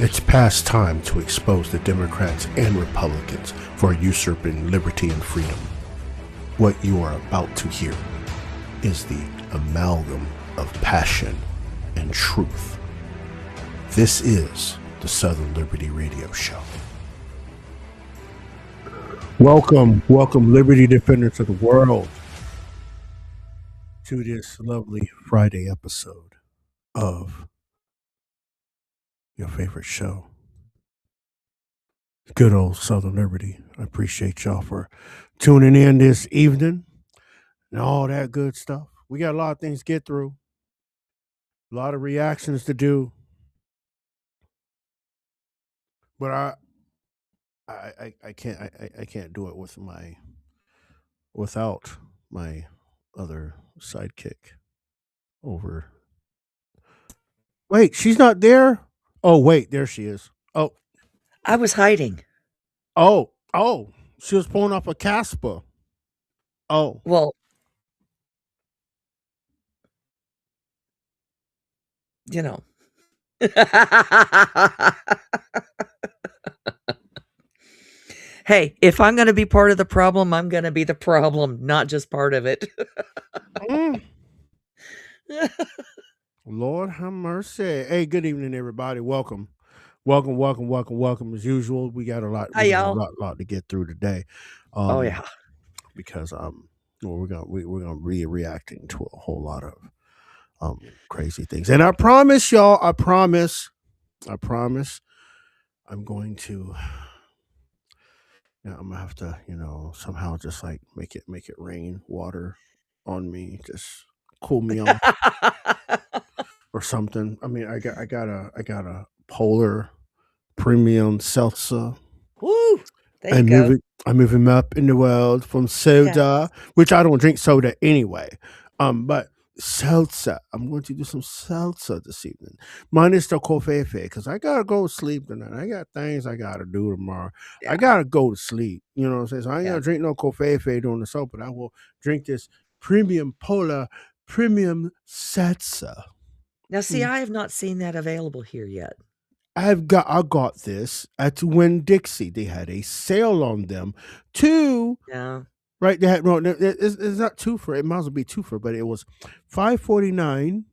It's past time to expose the Democrats and Republicans for usurping liberty and freedom. What you are about to hear is the amalgam of passion and truth. This is the Southern Liberty Radio Show. Welcome, Liberty Defenders of the world, to this lovely Friday episode of your favorite show, good old Southern Liberty. I appreciate y'all for tuning in this evening and all that good stuff. We got a lot of things to get through, a lot of reactions to do, but I can't do it without my other sidekick over. Wait, she's not there? Oh, wait, there she is. Oh. I was hiding. Oh, she was pulling off a Casper. Oh. Well, you know. Hey, if I'm going to be part of the problem, I'm going to be the problem, not just part of it. Lord have mercy. Hey, good evening, everybody. Welcome. As usual, we got a lot to get through today. Oh yeah, because we're gonna be reacting to a whole lot of crazy things. And I promise y'all, I'm going to. Yeah, I'm gonna have to, somehow just like make it rain water on me, just cool me off. Or something. I mean, I got a Polar Premium Seltzer. Woo! There you go. I'm moving up in the world from soda, which I don't drink soda anyway. But seltzer. I'm going to do some seltzer this evening. Minus the coffee, because I gotta go to sleep tonight. I got things I gotta do tomorrow. Yeah. I gotta go to sleep. You know what I'm saying? So I ain't gonna drink no coffee during the show, but I will drink this premium Polar Premium Seltzer. Now, see, I have not seen that available here yet. I got this at Winn-Dixie. They had a sale on them. Yeah. Right? They had it's not two for it. Might as well be two for, but it was $5.49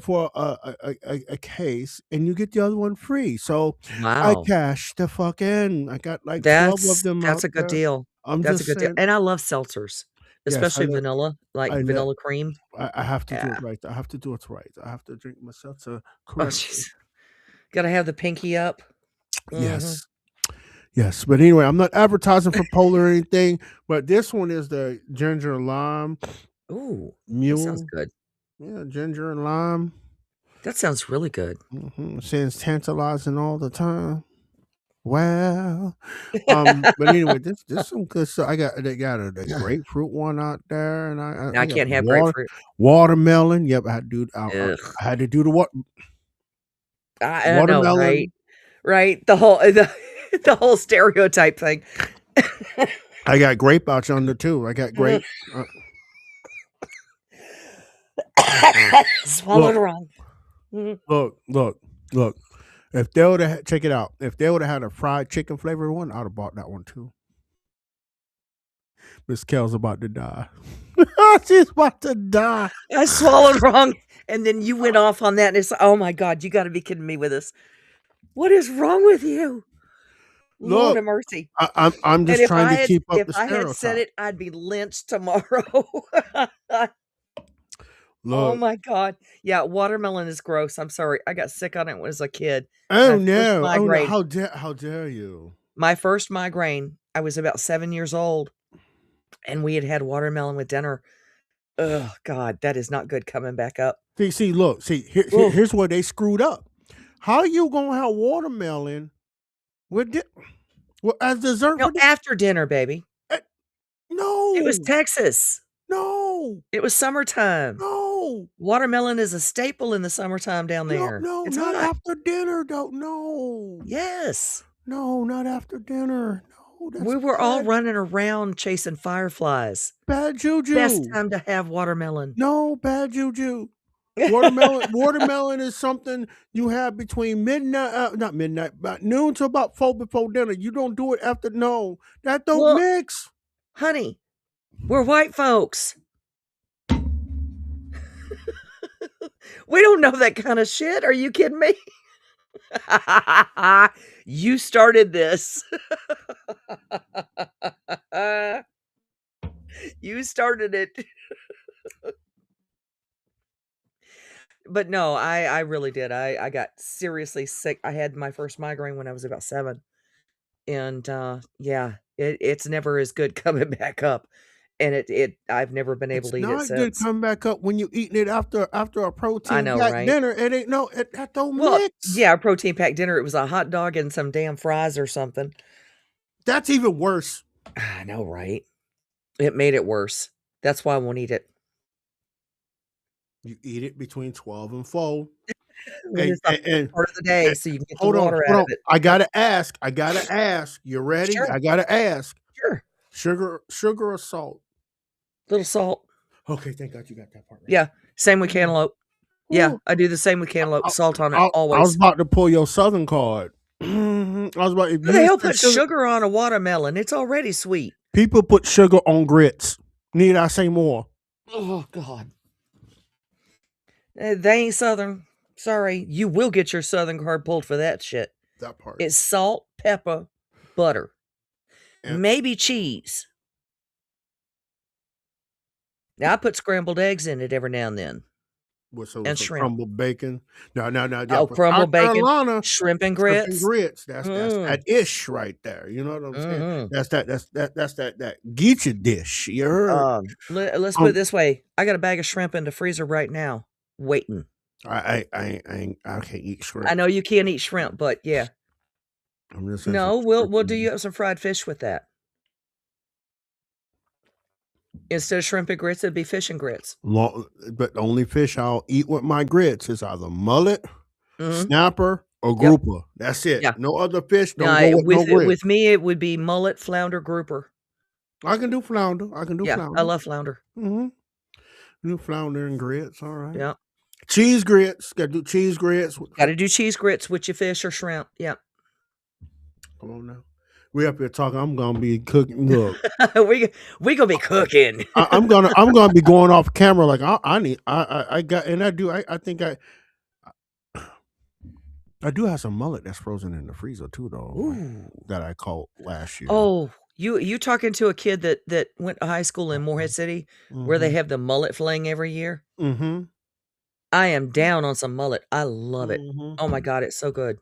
for a case, and you get the other one free. So I cashed the fuck in. I got like 12 of them. That's a good deal. That's a good deal. And I love seltzers. Especially vanilla, like vanilla cream. I have to do it right. I have to do it right. I have to drink my seltzer correctly. Gotta have the pinky up. Yes. Yes. But anyway, I'm not advertising for Polar or anything, but this one is the ginger and lime. Ooh, mule. That sounds good. Yeah, ginger and lime. That sounds really good. It sounds tantalizing all the time. Well, but anyway, this some good stuff. They got a grapefruit one out there, and I can't have grapefruit. Watermelon. Yep, I had to do the what? I know, right. The whole stereotype thing. I got grape out yonder too. I got grape. Swallowed wrong. Look. If they would have check it out, if they would have had a fried chicken flavored one, I'd have bought that one too. Miss Kel's about to die. She's about to die. I swallowed wrong, and then you went off on that, and it's oh my God, you got to be kidding me with this. What is wrong with you? Lord of mercy. I'm just trying to keep up the stereotype. If I had said it, I'd be lynched tomorrow. Look. Oh my God. Yeah, watermelon is gross. I'm sorry. I got sick on it when I was a kid. Oh no. How dare you? My first migraine, I was about 7 years old, and we had watermelon with dinner. Oh God, that is not good coming back up. Here's where they screwed up. How you gonna have watermelon with as dessert? No, after dinner, baby. No. It was Texas. No. It was summertime. No. Watermelon is a staple in the summertime down there. No, it's not after dinner, though. No. Yes. No, not after dinner. No, we were all running around chasing fireflies. Bad juju. Best time to have watermelon. No, bad juju. Watermelon is something you have between midnight, not midnight, about noon to about 4 before dinner. You don't do it after. No, that don't Well, mix. honey, we're white folks. We don't know that kind of shit. Are you kidding me? You started this. You started it. But no, I really did. I got seriously sick. I had my first migraine when I was about 7. And, yeah, it's never as good coming back up. And I've never been able It's to eat it not good since. come back up when you eating it after a I protein know, packed right? dinner. It ain't that don't Well, mix. yeah, a protein packed dinner, it was a hot dog and some damn fries or something. That's even worse. I know, right? It made it worse. That's why I won't eat it. You eat it between 12 and 4. When it's the And part of the day, so you can get the hold on, water hold out on. of it. I gotta ask. You ready? Sure, I gotta ask. sure. Sugar or salt? Little salt. Okay, thank God you got that part right. Yeah, same with cantaloupe. Yeah, Ooh. I do the same with cantaloupe. Salt on it, I was always. about to pull your Southern card. I was about if Who the you hell said puts sugar on a watermelon? It's already sweet. people put sugar on grits. Need I say more? Oh, God. They ain't Southern. Sorry. You will get your Southern card pulled for that shit. That part. It's salt, pepper, butter, And maybe cheese. Now, I put scrambled eggs in it every now and then. with And some shrimp. crumbled bacon. No, yeah, Oh, for crumbled South bacon, Carolina, shrimp and shrimp and grits. grits. That's that Mm. ish right there. You know what I'm saying? Mhm. That's that get you dish. You heard? Let's put it this way. I got a bag of shrimp in the freezer right now, waiting. I can't eat shrimp. I know you can't eat shrimp, but yeah. I'm just No, we'll do you up some fried fish with that. Instead of shrimp and grits, it'd be fish and grits. But the only fish I'll eat with my grits is either mullet, Mhm. snapper, or Yep. grouper. That's it. Yeah. No other fish. Don't Now, go with no grits. with me, it would be mullet, flounder, grouper. I can do flounder. Yeah, I love flounder. Do flounder and grits. All right. Yeah. Cheese grits. Got to do cheese grits. Gotta do cheese grits with your fish or shrimp. Yeah. Come on now. We up here talking. I'm gonna be cooking. Look, we gonna be cooking. I'm gonna be going off camera like I got and I think I do have some mullet that's frozen in the freezer too though. Ooh. That I caught last year. Oh, you talking to a kid that went to high school in Morehead City where they have the mullet fling every year? Mm-hmm. I am down on some mullet. I love it. Oh my God, it's so good.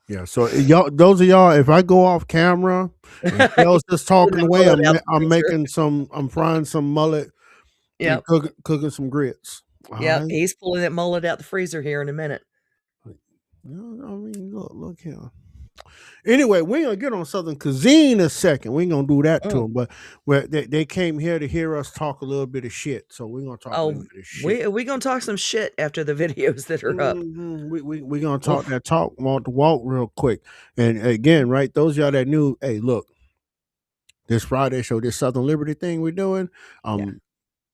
Yeah, so y'all, those of y'all, if I go off camera and Phil's just talking away, I'm frying some mullet and cooking some grits. Yeah, he's pulling that mullet out the freezer here in a minute. I mean, look here. Anyway, we ain't gonna get on Southern cuisine in a second. We ain't gonna do that to them, but they came here to hear us talk a little bit of shit, so we're gonna talk a little bit of shit. We gonna talk some shit after the videos that are up. We gonna talk that talk, walk the walk real quick. And again, right, those of y'all that knew, hey, look, this Friday show, this Southern Liberty thing we're doing,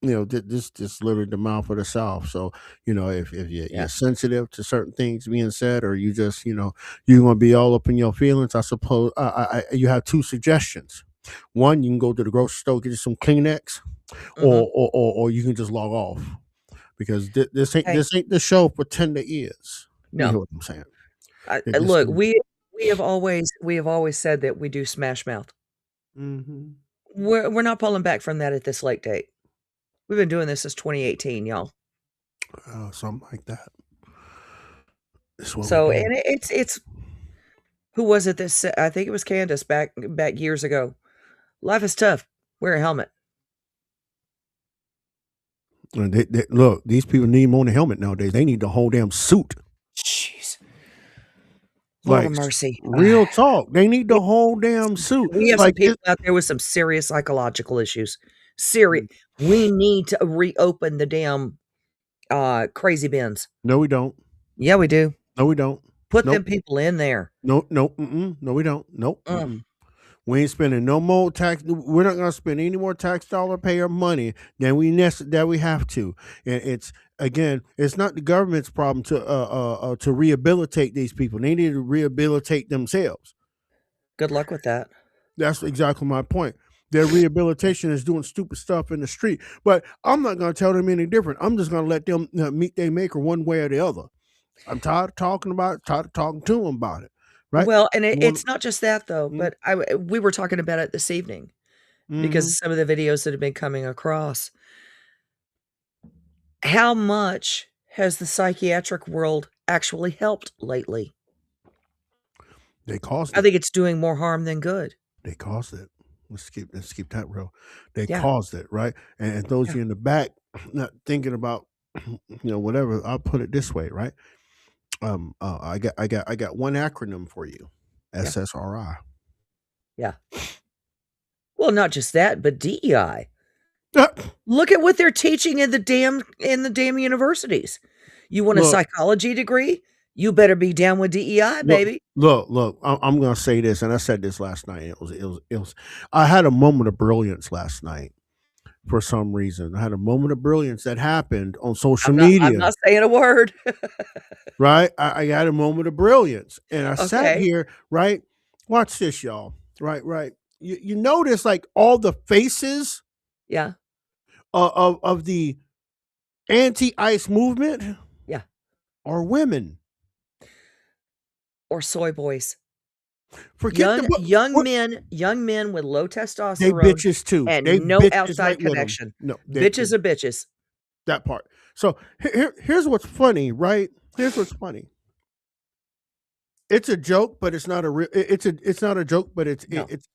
you know, this literally the mouth of the South. So, you know, if you're sensitive to certain things being said, or you just, you know, you're gonna be all up in your feelings, I suppose you have 2 suggestions. One, you can go to the grocery store, get you some Kleenex, or you can just log off. Because this ain't the show for tender ears. No. You know what I'm saying? Look, we have always said that we do Smash Mouth. Mm-hmm. We're not pulling back from that at this late date. We've been doing this since 2018, y'all. Something like that. So, and it's who was it this? I think it was Candace back years ago. Life is tough. Wear a helmet. Look, these people need more than a helmet nowadays. They need the whole damn suit. Jeez. Lord of mercy. Real talk. They need the whole damn suit. We have some people out there with some serious psychological issues. Serious. We need to reopen the damn crazy bins. No, we don't. Yeah, we do. No, we don't. Put them people in there. No, we don't. Nope. We ain't spending no more tax. We're not going to spend any more tax dollar payer money than that we have to. And it's again, it's not the government's problem to rehabilitate these people. They need to rehabilitate themselves. Good luck with that. That's exactly my point. Their rehabilitation is doing stupid stuff in the street, but I'm not going to tell them any different. I'm just going to let them meet their maker one way or the other. I'm tired of talking about it, tired of talking to them about it. Right? Well, and One, it's not just that though, but we were talking about it this evening because of some of the videos that have been coming across. How much has the psychiatric world actually helped lately? They caused it. I think it's doing more harm than good. They caused it. Let's keep that real. They Yeah. caused it, right? And those of you in the back not thinking about whatever, I'll put it this way, right? I got one acronym for you. SSRI. Yeah. Well, not just that, but DEI. Look at what they're teaching in the damn universities. You want a psychology degree? You better be down with DEI, baby. Look. I'm gonna say this, and I said this last night. It was. I had a moment of brilliance last night. For some reason, I had a moment of brilliance that happened on social media. I'm not saying a word. Right? I got a moment of brilliance, and I sat here. Right? Watch this, y'all. Right. You notice like all the faces. Yeah. Of the anti-ICE movement. Yeah. Are women. Or soy boys. Forget young men with low testosterone. They bitches too. And they no outside right connection. No, bitches are bitches. That part. So here's what's funny, right? Here's what's funny. It's a joke, but it's not a real. It's not a joke, but it's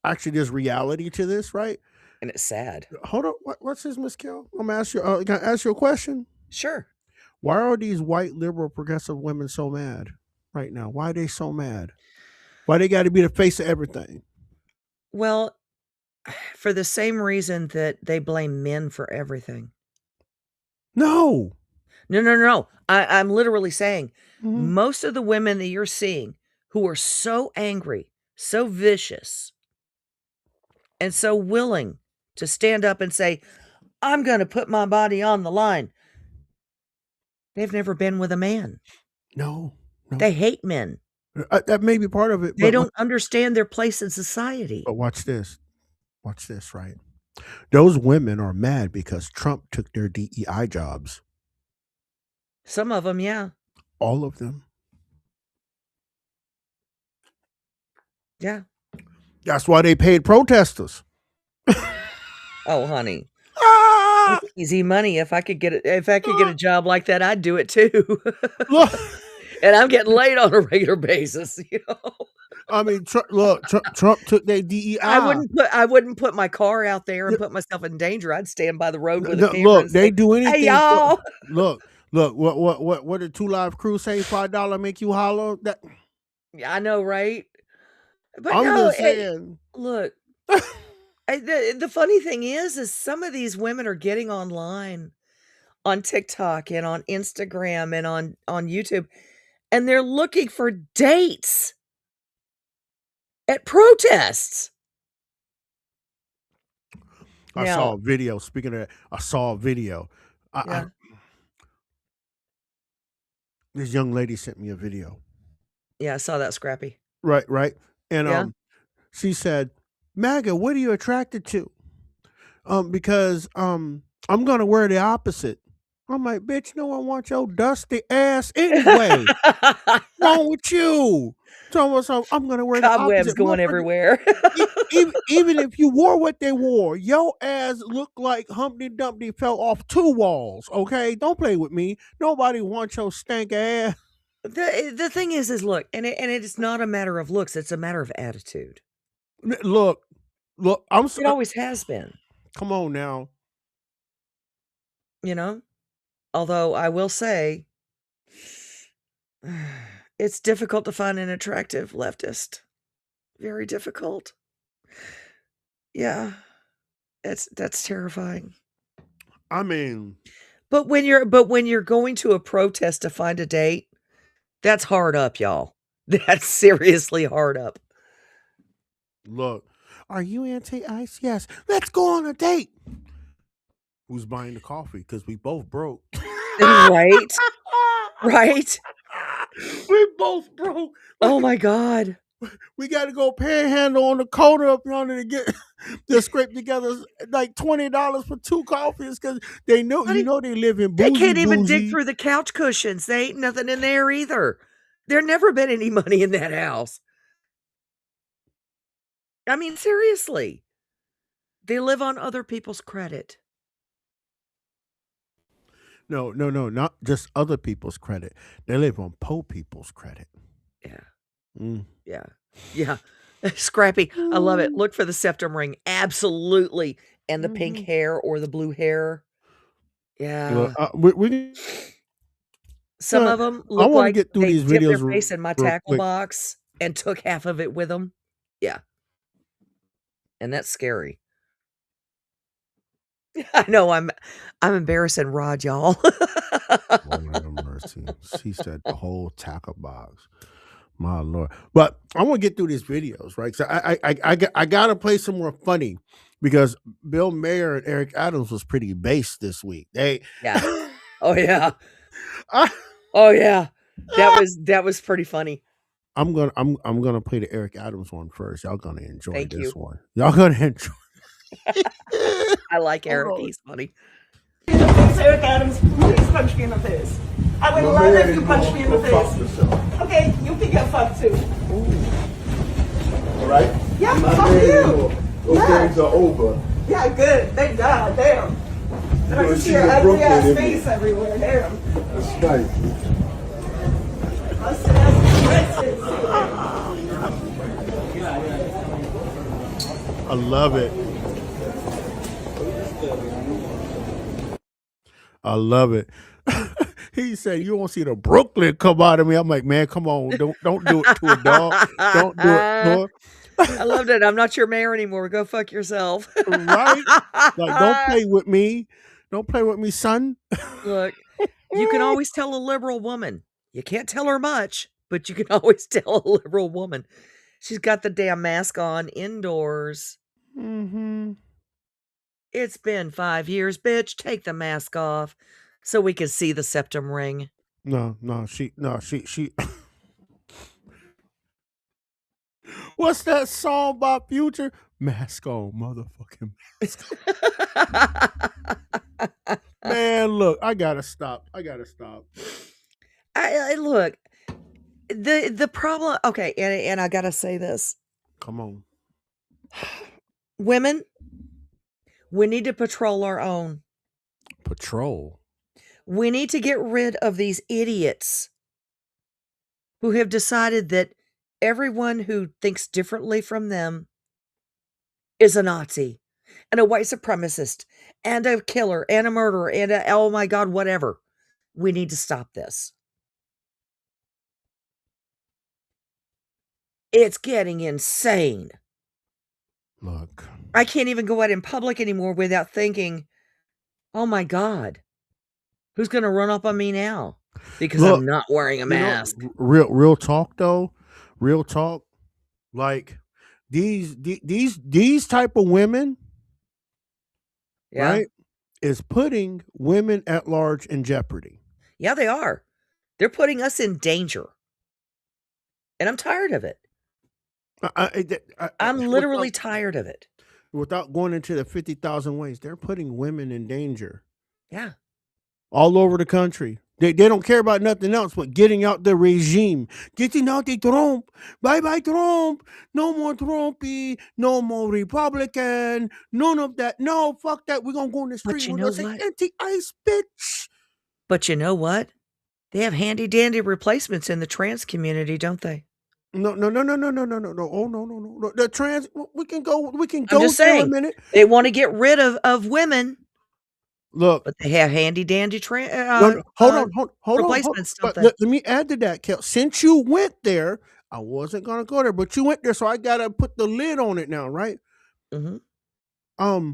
actually there's reality to this, right? And it's sad. Hold on. What's this, Miss Kel? I'm gonna ask you. Can I ask you a question? Sure. Why are these white liberal progressive women so mad right now? Why are they so mad? Why they got to be the face of everything? Well, for the same reason that they blame men for everything. No. I'm literally saying most of the women that you're seeing who are so angry, so vicious, and so willing to stand up and say, I'm going to put my body on the line. They've never been with a man. No. They hate men. That may be part of it. They don't understand their place in society. But watch this. Watch this, right? Those women are mad because Trump took their DEI jobs. Some of them, yeah. All of them. Yeah. That's why they paid protesters. Oh, honey. Easy money. If I could get a job like that, I'd do it too. And I'm getting laid on a regular basis, I mean, Trump took their DEI. I wouldn't put my car out there and put myself in danger. I'd stand by the road with a camera. Look, they do anything. Hey, y'all. Look. What did 2 Live Crew say? $5 make you holler? That. Yeah, I know, right? But I'm just saying. Look. The funny thing is some of these women are getting online on TikTok and on Instagram and on YouTube, and they're looking for dates at protests. I saw a video. Speaking of that, I saw a video. This young lady sent me a video. Yeah, I saw that, Scrappy. Right. And she said, MAGA, what are you attracted to? Because I'm gonna wear the opposite. I'm like, bitch, no one wants your dusty ass anyway. What's wrong with you? So I'm gonna wear cobwebs the opposite. Going everywhere. even if you wore what they wore, your ass looked like Humpty Dumpty fell off 2 walls. Okay, don't play with me. Nobody wants your stank ass. The thing is look, and it's not a matter of looks; it's a matter of attitude. Look, I'm sorry. It always has been. Come on now. Although I will say, it's difficult to find an attractive leftist. Very difficult. Yeah. That's terrifying. I mean, but when you're going to a protest to find a date, that's hard up, y'all. That's seriously hard up. Look, Are you anti-ice? Yes. Let's go on a date. Who's buying the coffee? Because we both broke. Right? Right? We both broke. Oh my God. We got to go panhandle on the corner up yonder to get to scrape together like $20 for 2 coffees because they know Honey, they live in they bougie can't even dig bougie. through the couch cushions. There ain't nothing in there either. There never been any money in that house. I mean, seriously. They live on other people's credit. No, not just other people's credit. They live on poor people's credit. Yeah. Mm. Yeah. Yeah. Scrappy. I love it. Look for the septum ring. Absolutely. And the pink hair or the blue hair. Well, Yeah. we Some of them I look want to like get through they these dipped their videos face in my real tackle quick. box and took half of it with them. Yeah. And that's scary. I know I'm embarrassing Rod, y'all. Lord have mercy. She said the whole tackle box. My Lord. But I want to get through these videos, right? So I got to play some more funny because Bill Mayer and Eric Adams was pretty based this week. They Yeah. Oh yeah. I, Oh yeah. That was pretty funny. I'm gonna play the Eric Adams one first. Y'all gonna enjoy Thank this you. one. Y'all gonna enjoy. I like Hold Eric. on. He's funny. Eric Adams, please punch me in the face. I would love if you punch me in the face. Okay, you can get fucked too. All right? Yeah, My fuck man you. anymore. Those Yeah. days are over. Yeah, good. Thank God. Damn. And I gonna can see see your your ugly Brooklyn ass in face me. everywhere. Damn. That's nice. Busted ass bitches. I love it. I love it. He said, "You won't see the Brooklyn come out of me." I'm like, "Man, come on, don't do it to a dog. Don't do it to her." I loved it. I'm not your mayor anymore. Go fuck yourself. Right? Like, don't play with me. Don't play with me, son. Look, you can always tell a liberal woman. You can't tell her much, but you can always tell a liberal woman. She's got the damn mask on indoors. Mm-hmm. It's been 5 years, bitch. Take the mask off so we can see the septum ring. No, she. What's that song by Future? Mask on, motherfucking mask. Man, look, I gotta stop. I look. The problem. Okay, and I gotta say this. Come on. Women, we need to patrol our own. Patrol. We need to get rid of these idiots who have decided that everyone who thinks differently from them is a Nazi and a white supremacist and a killer and a murderer and a, oh my God, whatever. We need to stop this. It's getting insane. Look. I can't even go out in public anymore without thinking, oh my God, who's going to run up on me now? Because Look, I'm not wearing a mask. Real talk though. Real talk. Like these type of women, Yeah. right, is putting women at large in jeopardy. Yeah, they are. They're putting us in danger. And I'm tired of it. I'm literally tired of it. Without going into the 50,000 ways, they're putting women in danger. Yeah. All over the country. They don't care about nothing else but getting out the regime. Getting out the Trump. Bye-bye Trump. No more Trumpy. No more Republican. None of that. No, fuck that. We're going to go in the street. you We're know going to say what? anti-ICE, bitch. But you know what? They have handy dandy replacements in the trans community, don't they? No. Oh, no. The trans, we can go I'm just there saying, a minute. they want to get rid of women, Look. but they have handy dandy Hold on. replacements, don't But they? let me add to that, Kel. Since you went there, I wasn't going to go there, but you went there, so I got to put the lid on it now, right? Mm-hmm.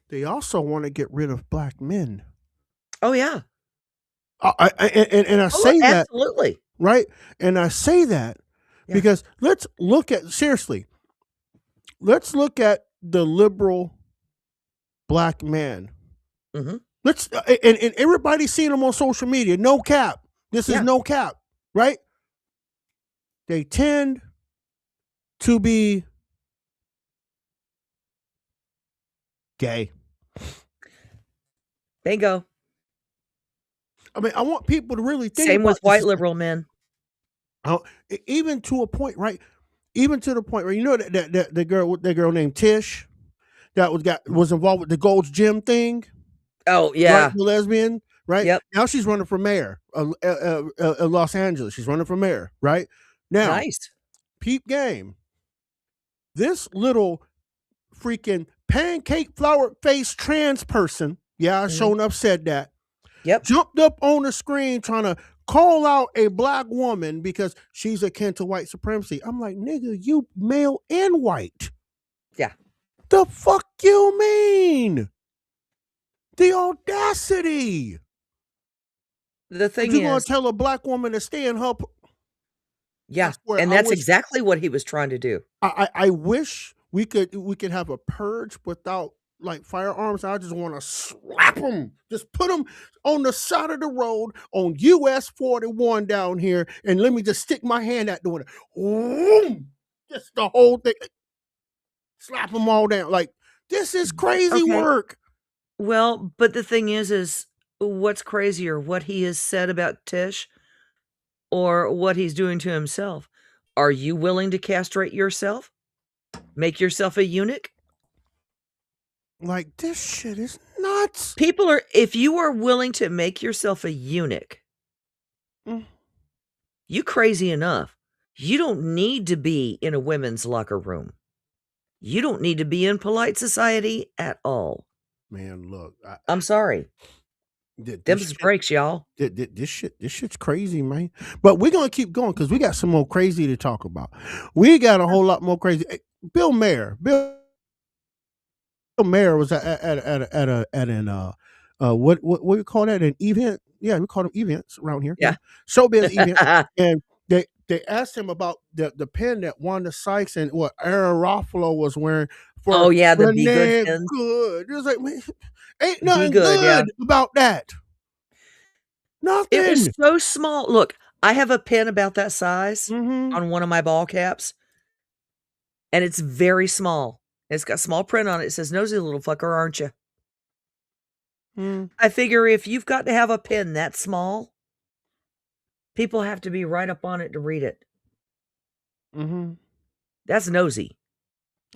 They also want to get rid of black men. Oh, yeah. I say that, absolutely. right? And I say that Yeah. Because let's look at the liberal black man. Mhm. Let's and everybody's seeing them on social media. No cap. This is Yeah. no cap, right? They tend to be gay. Bingo. I mean, I want people to really think Same about with white this. liberal men. Even to a point, right? Even to the point where you know that the girl named Tish that was involved with the Gold's Gym thing. Oh Right, yeah. the lesbian, right? Yep. Now she's running for mayor of Los Angeles. She's running for mayor, right? Now, Nice. peep game. This little freaking pancake flower face trans person, yeah, Mhm. shown up said that, Yep. jumped up on the screen trying to call out a black woman because she's akin to white supremacy. I'm like, nigga, you male and white. Yeah. The fuck you mean? The audacity. The thing You're gonna is, tell a black woman to stay in her. yeah, swear, and I that's wish- exactly what he was trying to do. I wish we could have a purge without like firearms. I just want to slap them, just put them on the side of the road on US 41 down here, and let me just stick my hand out doing it. Vroom! Just the whole thing, slap them all down. Like this is crazy Okay. work. Well, but the thing is what's crazier, what he has said about Tish or what he's doing to himself? Are you willing to castrate yourself? Make yourself a eunuch? Like this shit is nuts. People are, if you are willing to make yourself a eunuch, Mm. you crazy enough. You don't need to be in a women's locker room. You don't need to be in polite society at all. Man, look, I'm sorry. Them's breaks, y'all. This shit's crazy, man. But we're gonna keep going because we got some more crazy to talk about. We got a whole lot more crazy. Bill Maher was at an what do you call that, an event? Yeah, we call them events around here. Yeah. Showbiz event, and they asked him about the pen that Wanda Sykes and what Aaron Ruffalo was wearing for. Oh, yeah, the Be Good Renee pens. Good. It was like, man, ain't Be nothing Good, yeah. good about that. Nothing. It was so small. Look, I have a pen about that size Mhm. on one of my ball caps, and it's very small. It's got small print on it. It says, "Nosy little fucker, aren't you?" Mm. I figure if you've got to have a pen that small, people have to be right up on it to read it. Mhm. That's nosy.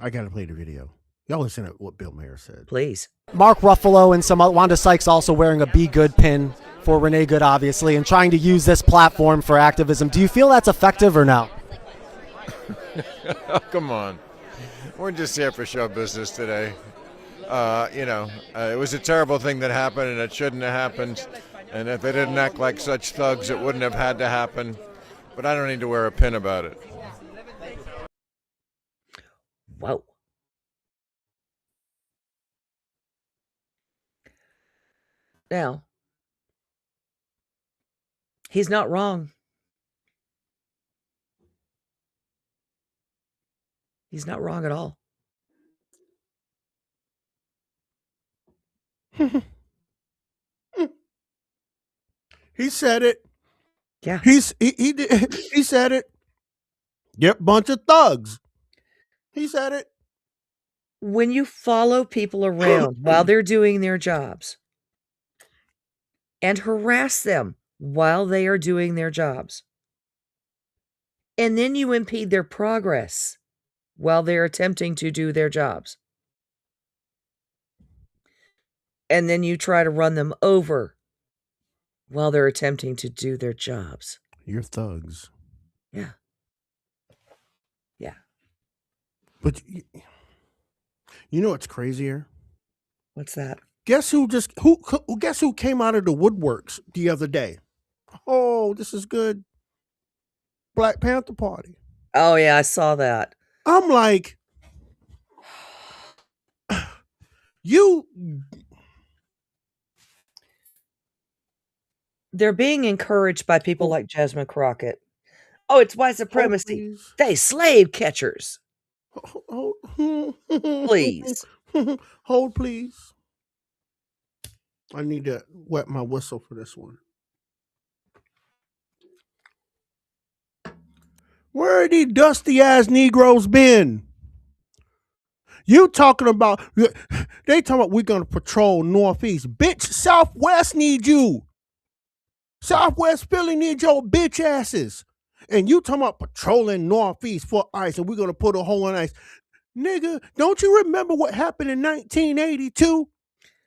I gotta play the video. Y'all listen to what Bill Maher said. Please. Mark Ruffalo and some Wanda Sykes also wearing a Be Good pin for Renee Good, obviously, and trying to use this platform for activism. Do you feel that's effective or no? Oh, come on. We're just here for show business today. It was a terrible thing that happened, and it shouldn't have happened. And if they didn't act like such thugs, it wouldn't have had to happen. But I don't need to wear a pin about it. Whoa. Now, he's not wrong. He's not wrong at all. He said it. Yeah. He did. He said it. Yep, bunch of thugs. He said it. When you follow people around while they're doing their jobs and harass them while they are doing their jobs, and then you impede their progress while they're attempting to do their jobs, and then you try to run them over while they're attempting to do their jobs. You're thugs. Yeah. Yeah. But you know what's crazier? What's that? Guess who guess who came out of the woodworks the other day? Oh, this is good. Black Panther Party. Oh, yeah, I saw that. I'm like, They're being encouraged by people like Jasmine Crockett. Oh, it's white Hold, supremacy. please. They slave catchers. Hold, Please. hold, please. I need to wet my whistle for this one. Where are these dusty ass Negroes been? You talking about? They talking about we're gonna patrol Northeast. Bitch, Southwest need you. Southwest Philly need your bitch asses. And you talking about patrolling Northeast for ICE and we're gonna put a hole in ICE. Nigga, don't you remember what happened in 1982?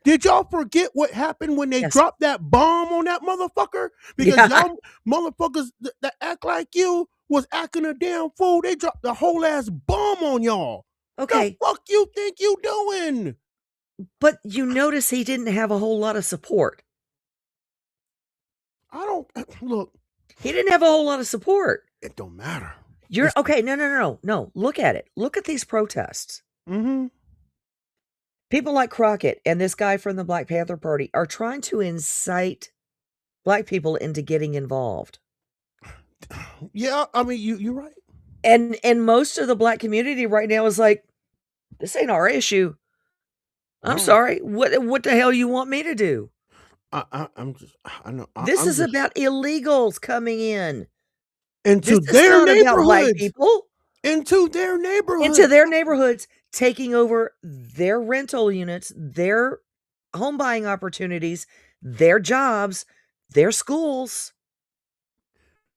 Did y'all forget what happened when they Yes. dropped that bomb on that motherfucker? Because Yeah. y'all motherfuckers that act like you was acting a damn fool. They dropped the whole ass bomb on y'all. Okay. The fuck you think you doing? But you notice he didn't have a whole lot of support. I don't look. He didn't have a whole lot of support. It don't matter. You're It's- okay. No. Look at it. Look at these protests. Mm-hmm. People like Crockett and this guy from the Black Panther Party are trying to incite black people into getting involved. Yeah, I mean you're right. And most of the black community right now is like, this ain't our issue. I'm No. sorry. What the hell you want me to do? I'm just I know. This I'm is just about illegals coming in. into This is their not about white neighborhoods. people. Into their neighborhoods. Into their neighborhoods, taking over their rental units, their home buying opportunities, their jobs, their schools,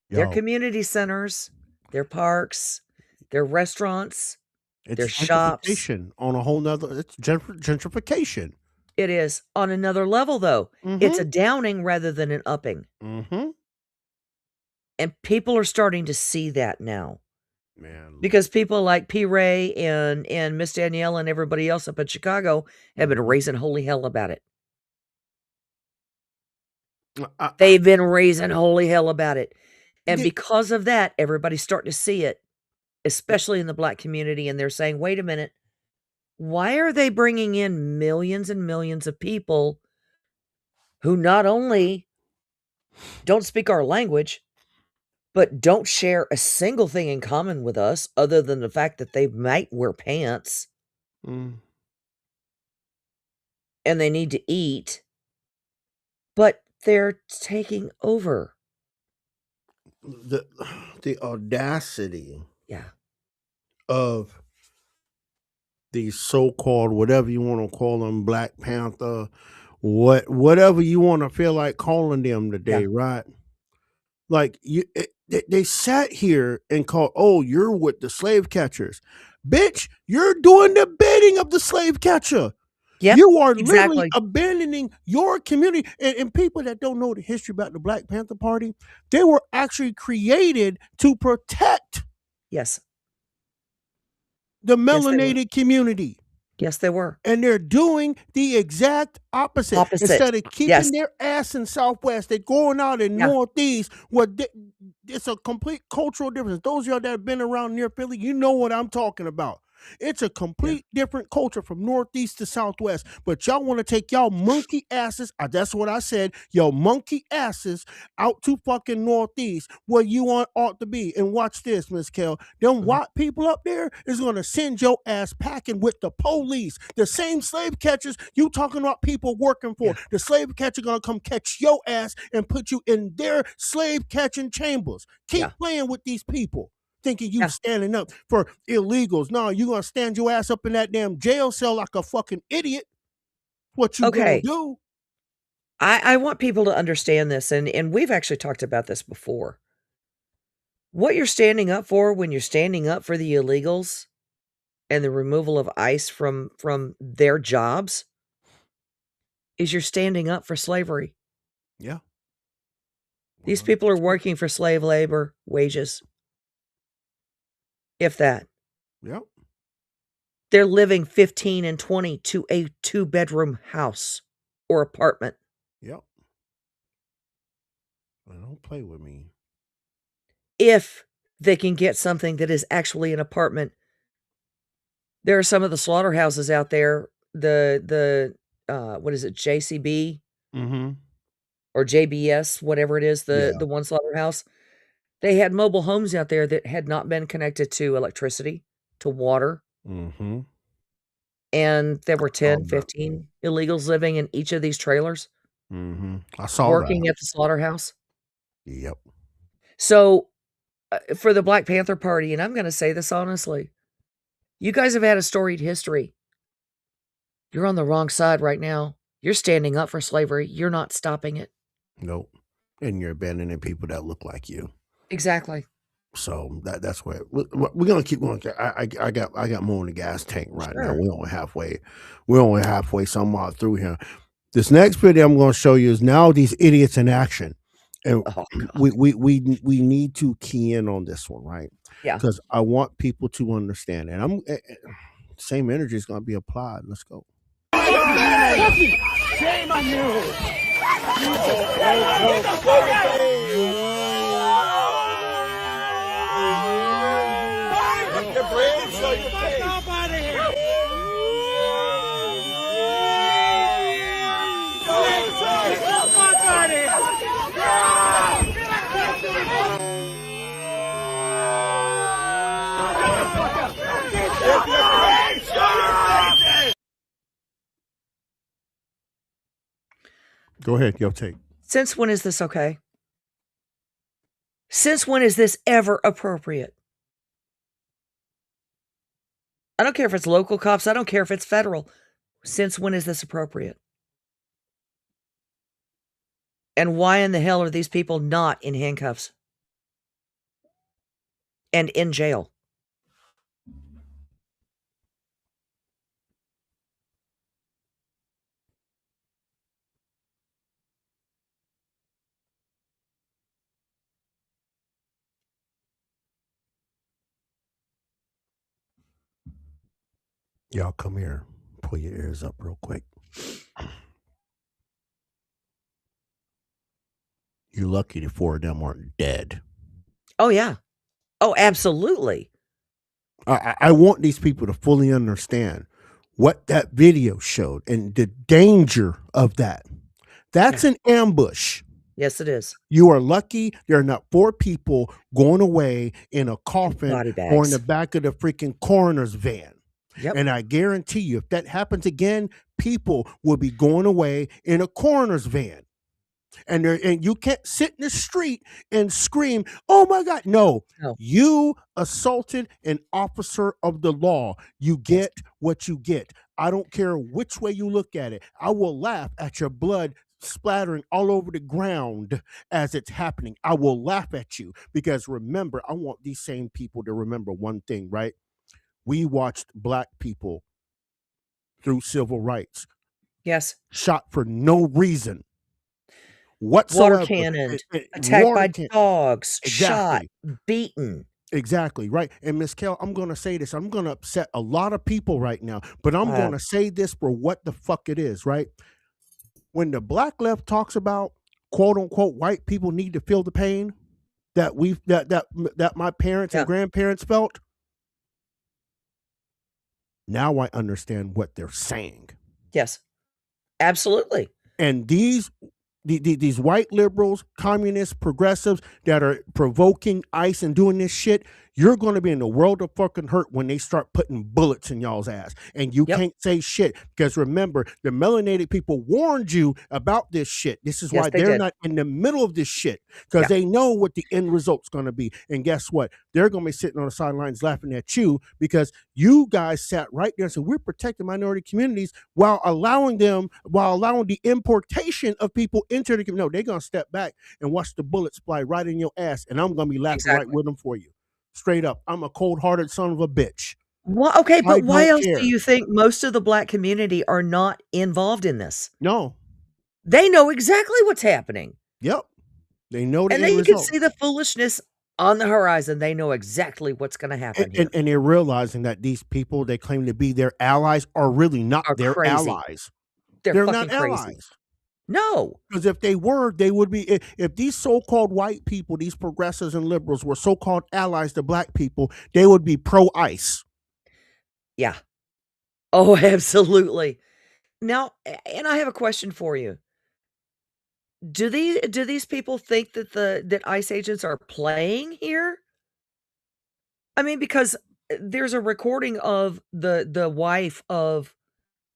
their Yo, community centers, their parks, their restaurants, it's their shops. gentrification on a whole nother. It's gentrification. It is on another level, though. It's Mm-hmm. a downing rather than an upping. Mm-hmm. And people are starting to see that now. Man, Because people like P. Ray and Miss Danielle and everybody else up in Chicago have been raising holy hell about it. They've been raising holy hell about it. And Yeah. because of that, everybody's starting to see it, especially in the black community. And they're saying, wait a minute, why are they bringing in millions and millions of people who not only don't speak our language, but don't share a single thing in common with us other than the fact that they might wear pants Mm. and they need to eat, but they're taking over. The audacity Yeah. of these so-called whatever you want to call them, Black Panther, whatever you want to feel like calling them today, Yeah. right? Like they sat here and called, oh, you're with the slave catchers. Bitch, you're doing the bidding of the slave catcher. Yep, You are literally exactly. abandoning your community. And people that don't know the history about the Black Panther Party, they were actually created to protect Yes. the Yes, they were. melanated community. Yes, they were. And they're doing the exact opposite. Opposite. Instead of keeping Yes. their ass in Southwest, they're going out in Yeah. Northeast where it's a complete cultural difference. Those of y'all that have been around near Philly, you know what I'm talking about. It's a complete different culture from Northeast to Southwest. But y'all want to take y'all monkey asses, that's what I said, your monkey asses out to fucking Northeast where you ought to be. And watch this, Miss Kell. Them white people up there is going to send your ass packing with the police. The same slave catchers you talking about people working for. Yeah. The slave catcher going to come catch your ass and put you in their slave catching chambers. Keep Yeah. playing with these people. Thinking you Yeah. standing up for illegals. No, you're going to stand your ass up in that damn jail cell like a fucking idiot. What you Okay. going to do? I want people to understand this, and we've actually talked about this before. What you're standing up for when you're standing up for the illegals and the removal of ICE from their jobs is you're standing up for slavery. Yeah. These people are working for slave labor wages. If that. Yep. They're living 15 and 20 to a 2-bedroom house or apartment. Yep. Don't play with me. If they can get something that is actually an apartment. There are some of the slaughterhouses out there, the what is it, JCB Mm-hmm. or JBS, whatever it is, Yeah. the one slaughterhouse. They had mobile homes out there that had not been connected to electricity, to water, Mm-hmm. and there were I saw 10, that. 15 illegals living in each of these trailers, Mm-hmm. I saw that. working at the slaughterhouse. Yep. So, for the Black Panther Party, and I'm going to say this honestly, you guys have had a storied history. You're on the wrong side right now. You're standing up for slavery. You're not stopping it. Nope. And you're abandoning people that look like you. Exactly. So that's where we're gonna keep going. I got more in the gas tank right now. Sure. We're only halfway somehow through here. This next video I'm going to show you is now these idiots in action, and Oh, God. we need to key in on this one, right? Yeah. Because I want people to understand, and same energy is going to be applied. Let's go. Shame on you! Go ahead, your take. Since when is this okay? Since when is this ever appropriate? I don't care if it's local cops. I don't care if it's federal. Since when is this appropriate? And why in the hell are these people not in handcuffs and in jail? Y'all come here. Pull your ears up real quick. You're lucky the four of them aren't dead. Oh, yeah. Oh, absolutely. I want these people to fully understand what that video showed and the danger of that. That's an ambush. Yes, it is. You are lucky there are not four people going away in a coffin Body or in the bags. back of the freaking coroner's van. Yep. And I guarantee you, if that happens again, people will be going away in a coroner's van. And you can't sit in the street and scream, "Oh my God!" No, you assaulted an officer of the law. You get what you get. I don't care which way you look at it. I will laugh at your blood splattering all over the ground as it's happening. I will laugh at you because remember, I want these same people to remember one thing, right? We watched black people through civil rights. Yes. Shot for no reason whatsoever. Water cannon, attacked by dogs, exactly. Shot, beaten. Exactly, right. And Miss Kell, I'm going to say this. I'm going to upset a lot of people right now, but I'm going to say this for what the fuck it is, right? When the black left talks about quote unquote white people need to feel the pain that that my parents and grandparents felt, now I understand what they're saying. Yes, absolutely. And these white liberals, communists, progressives that are provoking ICE and doing this shit, you're going to be in the world of fucking hurt when they start putting bullets in y'all's ass. And you can't say shit because remember, the melanated people warned you about this shit. This is why they're not in the middle of this shit because they know what the end result's going to be. And guess what? They're going to be sitting on the sidelines laughing at you because you guys sat right there and said, we're protecting minority communities while allowing the importation of people into the community. No, they're going to step back and watch the bullets fly right in your ass. And I'm going to be laughing right with them for you. Straight up. I'm a cold-hearted son of a bitch. Well, okay, but why else do you think most of the black community are not involved in this? No. They know exactly what's happening. Yep. They know the and then you can see the foolishness on the horizon. They know exactly what's going to happen here. And they're realizing that these people they claim to be their allies are really not their allies. They're not crazy. Allies. No. Because if they were, they would be. If these so-called white people, these progressives and liberals were so-called allies to black people, they would be pro-ICE. Yeah. Oh, absolutely. Now, and I have a question for you. do these people think that that ICE agents are playing here? I mean, because there's a recording of the wife of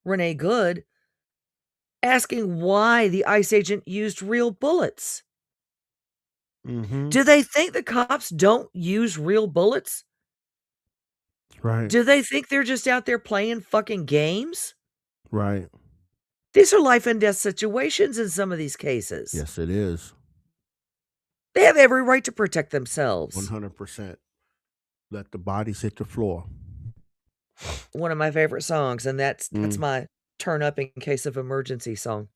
Renee Good asking why the ICE agent used real bullets. Mm-hmm. Do they think the cops don't use real bullets? Right. Do they think they're just out there playing fucking games? Right. These are life and death situations in some of these cases. Yes, it is. They have every right to protect themselves. 100%. Let the bodies hit the floor. One of my favorite songs, and that's Mm. my turn up in case of emergency song.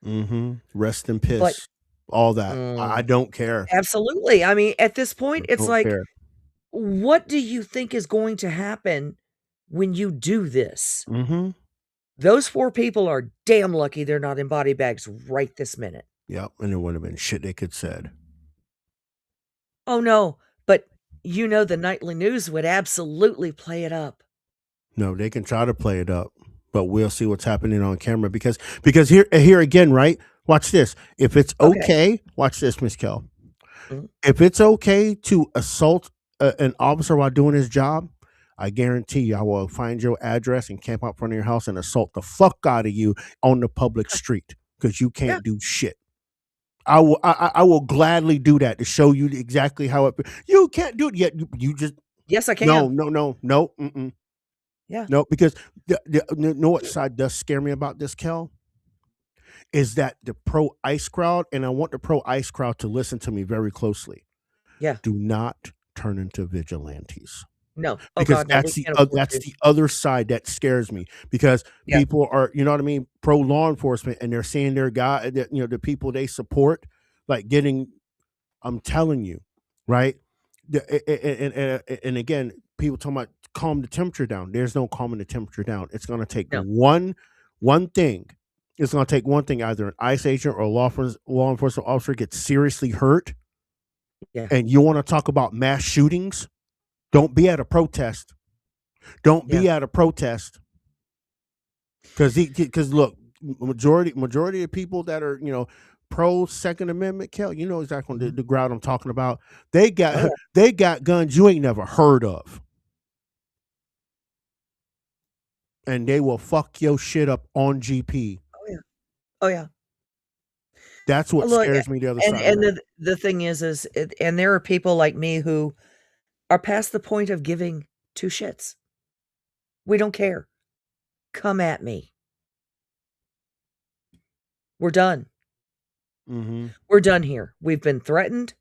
Mm-hmm. Rest in piss. But All that. I don't care. absolutely. I mean, at this point, it's Don't like, care. what do you think is going to happen when you do this? Mm-hmm. Those 4 people are damn lucky they're not in body bags right this minute. Yep. And there would have been shit they could said. Oh no, but the nightly news would absolutely play it up. No, they can try to play it up, but we'll see what's happening on camera because here again, right? Watch this. If it's okay, watch this, Miss Kel. Mhm. If it's okay to assault an officer while doing his job, I guarantee you, I will find your address and camp out front of your house and assault the fuck out of you on the public street because you can't do shit. I will gladly do that to show you exactly how it. You can't do it yet. You just Yes, I can. no. Mm-mm. Yeah. No, because you know what side does scare me about this, Kel? Is that the pro-ICE crowd, and I want the pro-ICE crowd to listen to me very closely. Yeah. Do not turn into vigilantes. No. Oh Because God, no, that's we the can't afford that's to. the other side that scares me because Yeah. people are, you know what I mean, pro law enforcement, and they're seeing their guy, the people they support, like getting. I'm telling you, right? And again, people talking about calm the temperature down. There's no calming the temperature down. It's going to take No. one thing. It's going to take one thing: either an ICE agent or a law enforcement officer gets seriously hurt. Yeah. And you want to talk about mass shootings? Don't be at a protest. Don't be at a protest. Because look, majority of people that are pro Second Amendment, Kel, you know exactly the crowd I'm talking about. They got they got guns you ain't never heard of, and they will fuck your shit up on GP. Oh yeah. That's what Look, scares me. The other side. and the thing is, and there are people like me who are past the point of giving 2 shits. We don't care. Come at me. We're done. Mm-hmm. We're done here. We've been threatened.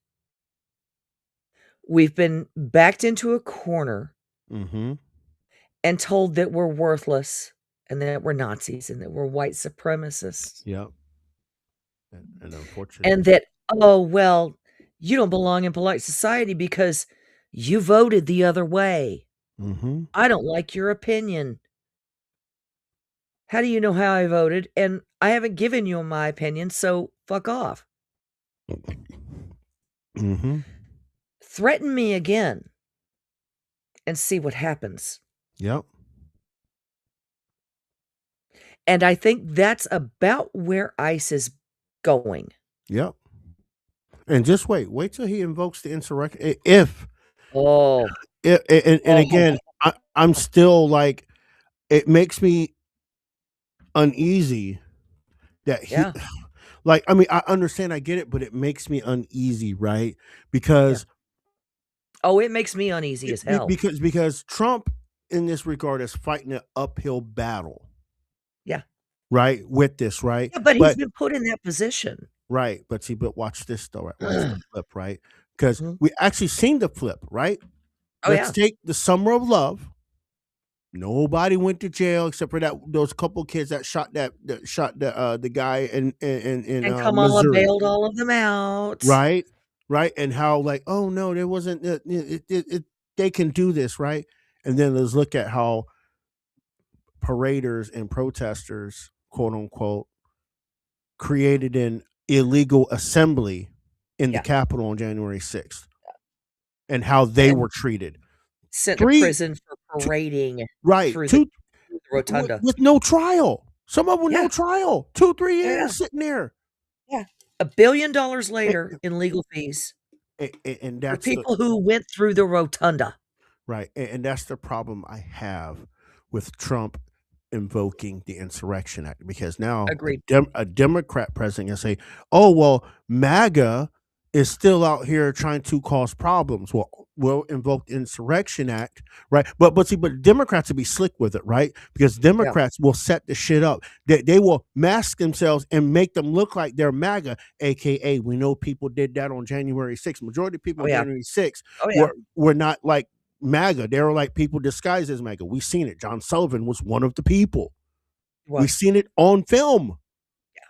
We've been backed into a corner Mm-hmm. and told that we're worthless and that we're Nazis and that we're white supremacists. Yep. And unfortunately, And that, oh, well, you don't belong in polite society because you voted the other way. mm-hmm. I don't like your opinion. How do you know how I voted? And I haven't given you my opinion, so fuck off. Mm-hmm. Threaten me again and see what happens. Yep. And I think that's about where ICE is going. Yep. And just wait till he invokes the insurrection. If again, I'm still like, it makes me uneasy that he, like, I mean, I understand, I get it, but it makes me uneasy, right? Because it makes me uneasy as hell. Because Trump, in this regard, is fighting an uphill battle. Yeah. Right? With this, right? Yeah, but he's been put in that position. Right. But watch this though, right? Watch the flip, right? Because we actually seen the flip, right? Let's take the Summer of Love. Nobody went to jail except for those couple kids that shot the guy in Kamala Missouri. bailed all of them out. Right. And how, like, oh no, there wasn't they can do this, right? And then let's look at how paraders and protesters, quote unquote, created an illegal assembly in the Capitol on January 6th, and how they were treated. Sent to prison for parading through the rotunda with no trial. Some of them no trial. 2-3 years sitting there. Yeah. $1 billion later in legal fees And for that's the people who went through the rotunda. right, and that's the problem I have with Trump invoking the Insurrection Act, because now Agreed. A Democrat president can say, "Oh well, MAGA is still out here trying to cause problems." Well, we'll invoke the Insurrection Act, right? But see, but Democrats will be slick with it, right? Because Yeah. Democrats will set the shit up. They will mask themselves and make them look like they're MAGA, aka we know people did that on January 6th. Majority of people Oh, on yeah. January 6th Oh, yeah. were not like MAGA. They were like people disguised as MAGA. We've seen it. John Sullivan was one of the people. What? We've seen it on film.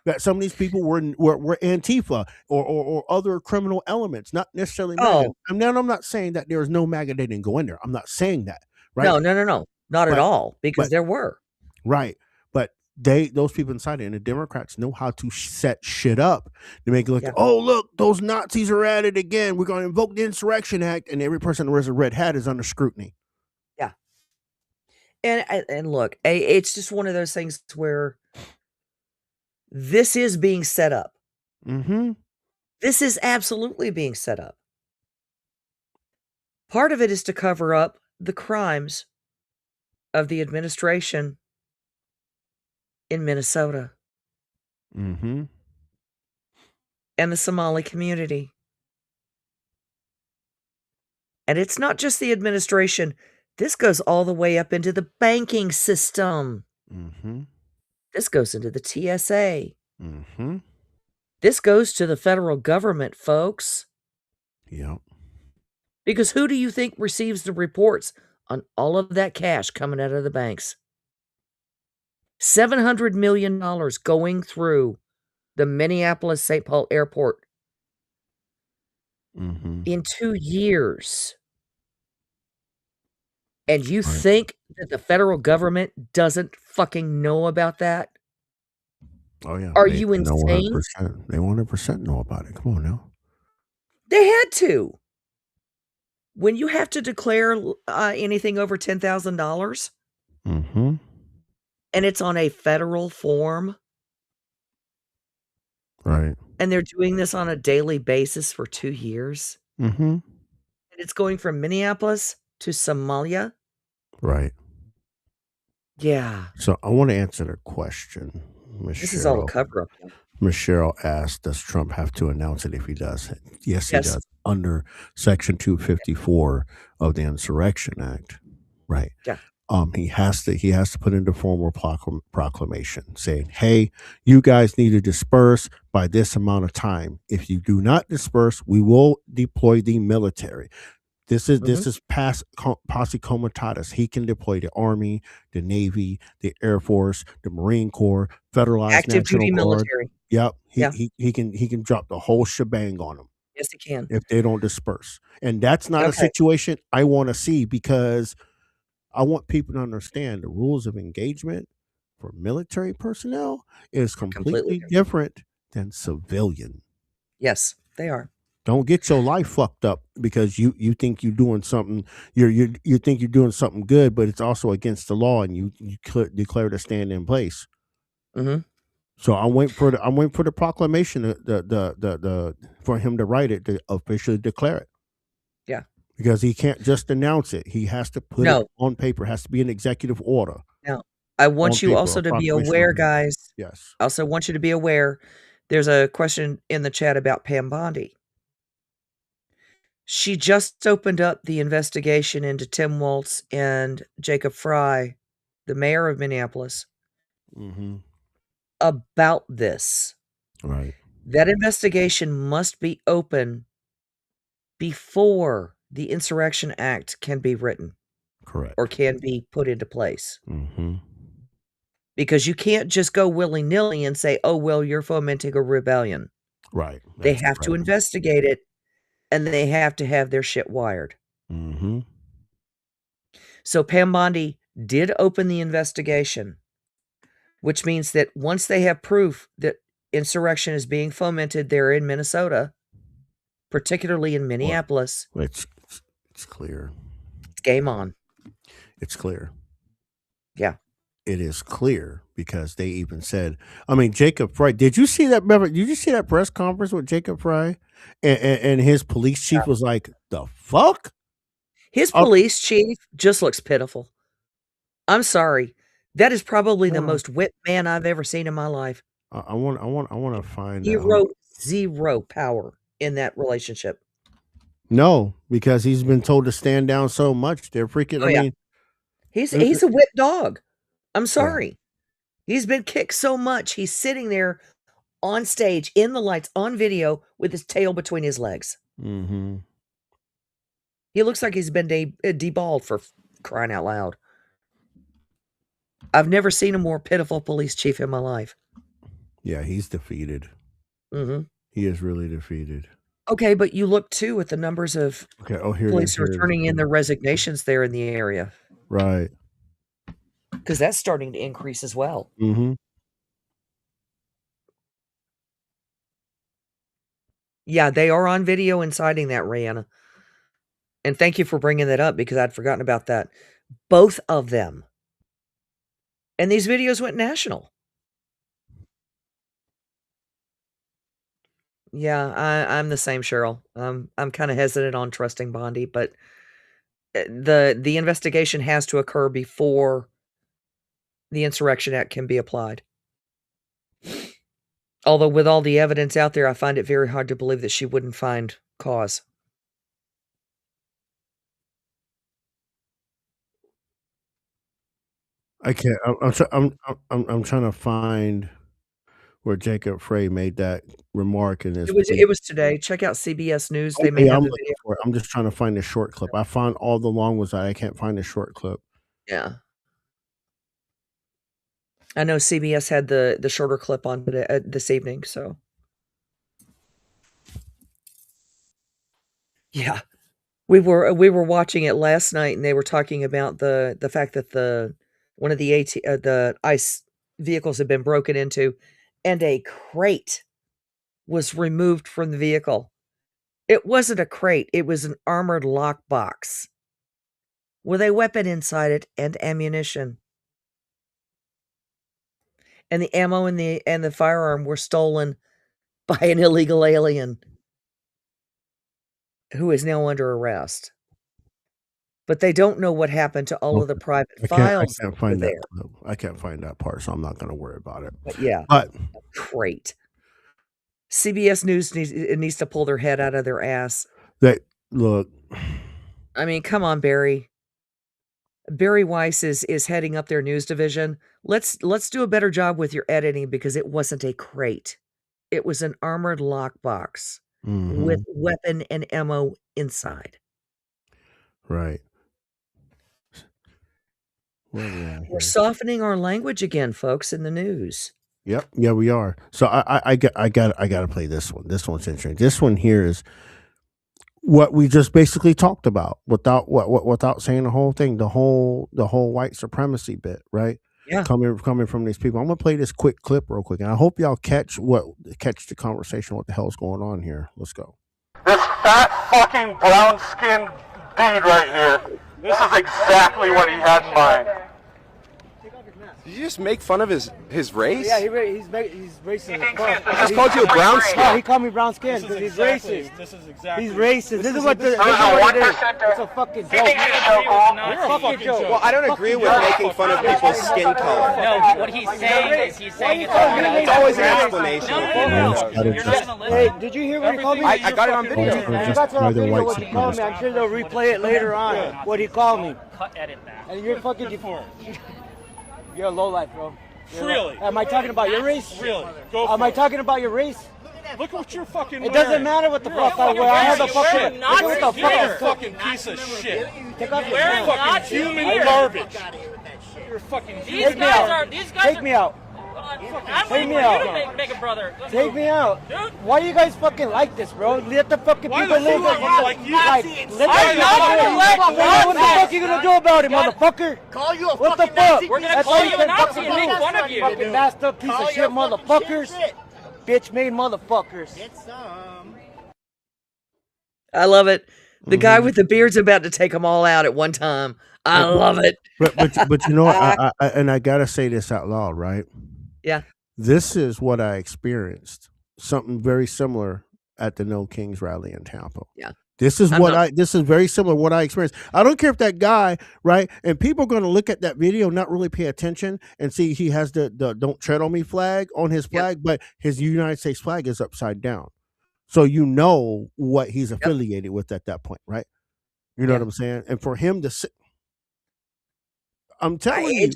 That some of these people were Antifa or other criminal elements, not necessarily MAGA. Oh. And then I'm not saying that there was no MAGA, they didn't go in there. I'm not saying that, right? No, not at But- all, because but- there were. Right. But those people inside it, and the Democrats know how to set shit up to make it look, Yeah. oh, look, those Nazis are at it again. We're going to invoke the Insurrection Act, and every person that wears a red hat is under scrutiny. And look, it's just one of those things where this is being set up. Mm-hmm. This is absolutely being set up. Part of it is to cover up the crimes of the administration in Minnesota Mm-hmm. and the Somali community. And it's not just the administration. This goes all the way up into the banking system. Mm-hmm. This goes into the TSA. Mm-hmm. This goes to the federal government, folks. Yep. Because who do you think receives the reports on all of that cash coming out of the banks? $700 million going through the Minneapolis-St. Paul airport Mm-hmm. in 2 years. And you Right. think that the federal government doesn't fucking know about that? Oh yeah. Are They you know insane? 100%. They 100% know about it. Come on now. They had to. When you have to declare anything over $10,000 Mm-hmm. and it's on a federal form, Right. and they're doing this on a daily basis for 2 years, Mm-hmm. and it's going from Minneapolis to Somalia. Right. Yeah, So I want to answer the question. this is all a cover-up. Michelle asked, does Trump have to announce it if he does it? Yes, he Yes. does. Under Section 254 of the Insurrection Act. Right. Yeah. He has to put into formal proclamation saying, hey, you guys need to disperse by this amount of time. If you do not disperse, we will deploy the military. This is past posse comitatus. He can deploy the Army, the Navy, the Air Force, the Marine Corps, Federalized Active National duty Guard. military. Yep. Yeah. He can drop the whole shebang on them Yes, he can. if they don't disperse. And that's not a Okay. situation I want to see, because I want people to understand the rules of engagement for military personnel is completely different than civilian. Yes, they are. Don't get your life fucked up because you think you're doing something, you think you're doing something good, but it's also against the law, and you declare to stand in place. Mhm. So I'm waiting for the proclamation, the for him to write it, to officially declare it. Yeah. Because he can't just announce it. He has to put No. it on paper. It has to be an executive order. I want On you paper, also a to be proclamation aware, on paper. guys. Yes. I also want you to be aware. There's a question in the chat about Pam Bondi. She just opened up the investigation into Tim Walz and Jacob Fry, the mayor of Minneapolis, Mm-hmm. about this. Right. That investigation must be open before the Insurrection Act can be written Correct. or can be put into place. Mm-hmm. Because you can't just go willy-nilly and say, oh, well, you're fomenting a rebellion. Right. They That's have to correct. investigate it, and they have to have their shit wired. Mm-hmm. So Pam Bondi did open the investigation, which means that once they have proof that insurrection is being fomented there in Minnesota, particularly in Minneapolis, It's clear. it's game on. It's clear. Yeah. it is clear because they even said, I mean, Jacob Fry. Did you see that? Remember, did you see that press conference with Jacob Fry, and his police chief was like, "The fuck." His Oh. police chief just looks pitiful. I'm sorry. That is probably the Hold on. most whipped man I've ever seen in my life. I want to find He out. Hold on. wrote zero power in that relationship. No, because he's been told to stand down so much. They're freaking. Oh, I yeah. mean, He's There's a whipped dog. I'm sorry. He's been kicked so much. He's sitting there on stage in the lights on video with his tail between his legs. mm-hmm. He looks like he's been deballed for crying out loud. I've never seen a more pitiful police chief in my life. Yeah, he's defeated. hmm He is really defeated. Okay, but you look too at the numbers of Okay. Oh, here it is. police who are Here it is. turning in their resignations there in the area, Right. because that's starting to increase as well. Mm-hmm. Yeah, they are on video inciting that, Rihanna. And thank you for bringing that up because I'd forgotten about that. Both of them. And these videos went national. Yeah, I'm the same, Cheryl. I'm kind of hesitant on trusting Bondi, but the investigation has to occur before the Insurrection Act can be applied. Although with all the evidence out there, I find it very hard to believe that she wouldn't find cause. I can't. I'm trying to find where Jacob Frey made that remark in his. It was today. Check out CBS News. They may Okay, have I'm the looking video. for it. I'm just trying to find the short clip. I found all the long ones. I can't find the short clip. Yeah. I know CBS had the shorter clip on today, this evening, so. Yeah. We were watching it last night, and they were talking about the fact that one of the ICE vehicles had been broken into, and a crate was removed from the vehicle. It wasn't a crate, it was an armored lockbox with a weapon inside it and ammunition. And the ammo and the firearm were stolen by an illegal alien who is now under arrest. But they don't know what happened to all of the private I files can't that were find that there. clip. I can't find that part, so I'm not going to worry about it. But yeah, But great. CBS News needs to pull their head out of their ass. look, I mean, come on, Barry. Barry Weiss is heading up their news division. Let's do a better job with your editing because it wasn't a crate. It was an armored lockbox with weapon and ammo inside. right. We're softening our language again, folks, in the news. Yep. Yeah, we are. So I got to play this one. This one's interesting. This one here is what we just basically talked about without saying the whole thing, the whole white supremacy bit, right? Yeah. Coming from these people. I'm gonna play this quick clip real quick, and I hope y'all catch the conversation. What the hell's going on here? Let's go. This fat fucking brown skinned dude right here. This is exactly what he had in mind. Did you just make fun of his race? Yeah, he's racist. He just called you a brown skin. No, he called me brown skin because he's racist. This is exactly. He's racist. This is what it is. It's a fucking joke. You're a fucking joke. Well, I don't agree with making fun of people's skin color. No, what he's saying is it's It's always an explanation. Hey, did you hear what he called me? I got it on video. You got it on video what he called me. I'm sure they'll replay it later on. What he called me. edit that. And you're fucking. You're a lowlife, bro. Really? Am I talking about your race? Really? Go for Am I it. talking about your race? Look what you're fucking It wearing. doesn't matter what the fuck I wear. I have a fucking. Not Look at what the You're a fuck. fucking piece of shit. Take off your You're pants. fucking human garbage. You're fucking These human. guys are. These guys Take are. me out. I'm Take waiting me for out. you to make a brother. Let's Take go. me out. Dude. Why you guys fucking like this, bro? Let the fucking Why people the live. fuck are you like you? Let I'm the not gonna let What the fuck you gonna do about it, motherfucker? Call you a What the fucking fuck? Nazi. We're gonna That's call all you a can Nazi fucking and make do. fun of you. Fucking masked up piece of shit, motherfuckers. Bitch made motherfuckers. I love it. The guy with the beard's about to take them all out at one time. I love it. But you know what? And I gotta say this out loud, right? Yeah. This is what I experienced. Something very similar at the No Kings rally in Tampa. Yeah. This is I'm not- this is very similar to what I experienced. I don't care if that guy, right? And people are going to look at that video, not really pay attention and see he has the "Don't Tread on Me" flag on his flag, but his United States flag is upside down. So you know what he's affiliated with at that point, right? You know what I'm saying? And for him to sit, I'm telling you,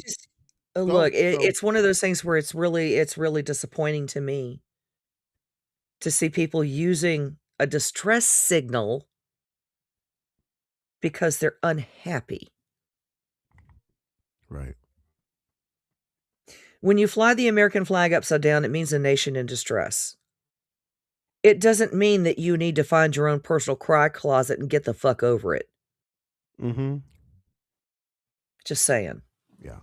look, it's one of those things where it's really disappointing to me to see people using a distress signal because they're unhappy. Right. When you fly the American flag upside down, it means a nation in distress. It doesn't mean that you need to find your own personal cry closet and get the fuck over it. Mm-hmm. Just saying. Yeah.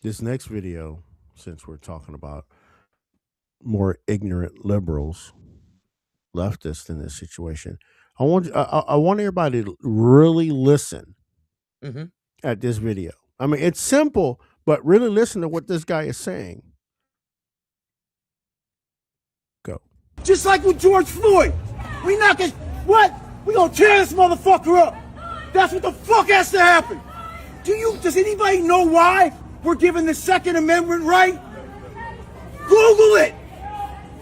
This next video, since we're talking about more ignorant liberals, leftists in this situation, I want everybody to really listen at this video. I mean, it's simple, but really listen to what this guy is saying. Go. Just like with George Floyd. We not gonna, what? We gonna tear this motherfucker up. That's what the fuck has to happen. Does anybody know why we're given the Second Amendment right? Google it.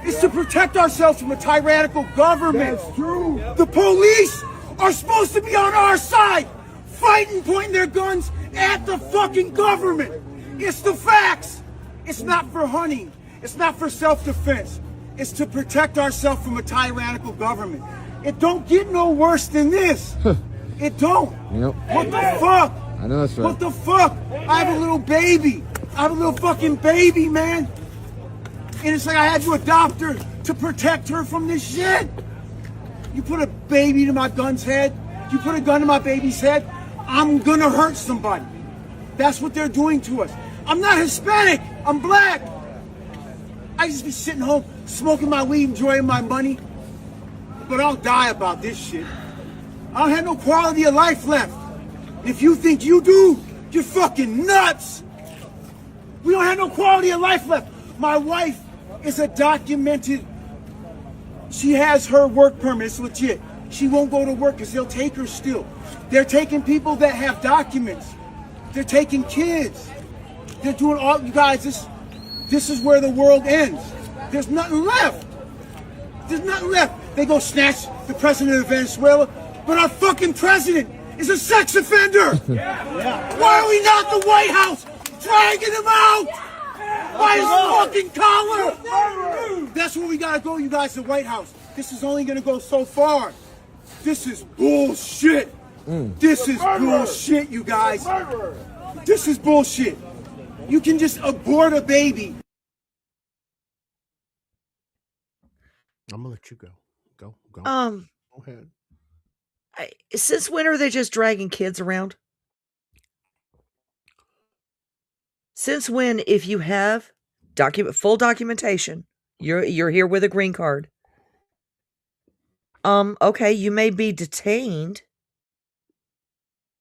It's to protect ourselves from a tyrannical government. That's true. The police are supposed to be on our side, fighting, pointing their guns at the fucking government. It's the facts. It's not for hunting. It's not for self-defense. It's to protect ourselves from a tyrannical government. It don't get no worse than this. It don't. Yep. What the fuck? I know that's right. What the fuck? I have a little baby. I have a little fucking baby, man. And it's like I had to adopt her to protect her from this shit. You put a baby to my gun's head, you put a gun to my baby's head, I'm gonna hurt somebody. That's what they're doing to us. I'm not Hispanic, I'm black. I just be sitting home, smoking my weed, enjoying my money. But I'll die about this shit. I don't have no quality of life left. If you think you do, you're fucking nuts. We don't have no quality of life left. My wife is a documented, she has her work permit, it's legit. She won't go to work because they'll take her still. They're taking people that have documents. They're taking kids. They're doing all, you guys, this is where the world ends. There's nothing left. There's nothing left. They go snatch the president of Venezuela, but our fucking president is a sex offender. Why are we not the White House dragging him out? By his fucking collar! That's where we gotta go, you guys, the White House. This is only gonna go so far. This is bullshit. This is bullshit, you guys. This is bullshit. You can just abort a baby. I'm gonna let you go. Go. Go ahead. Since when are they just dragging kids around? Since when, if you have full documentation, you're here with a green card. Okay, you may be detained.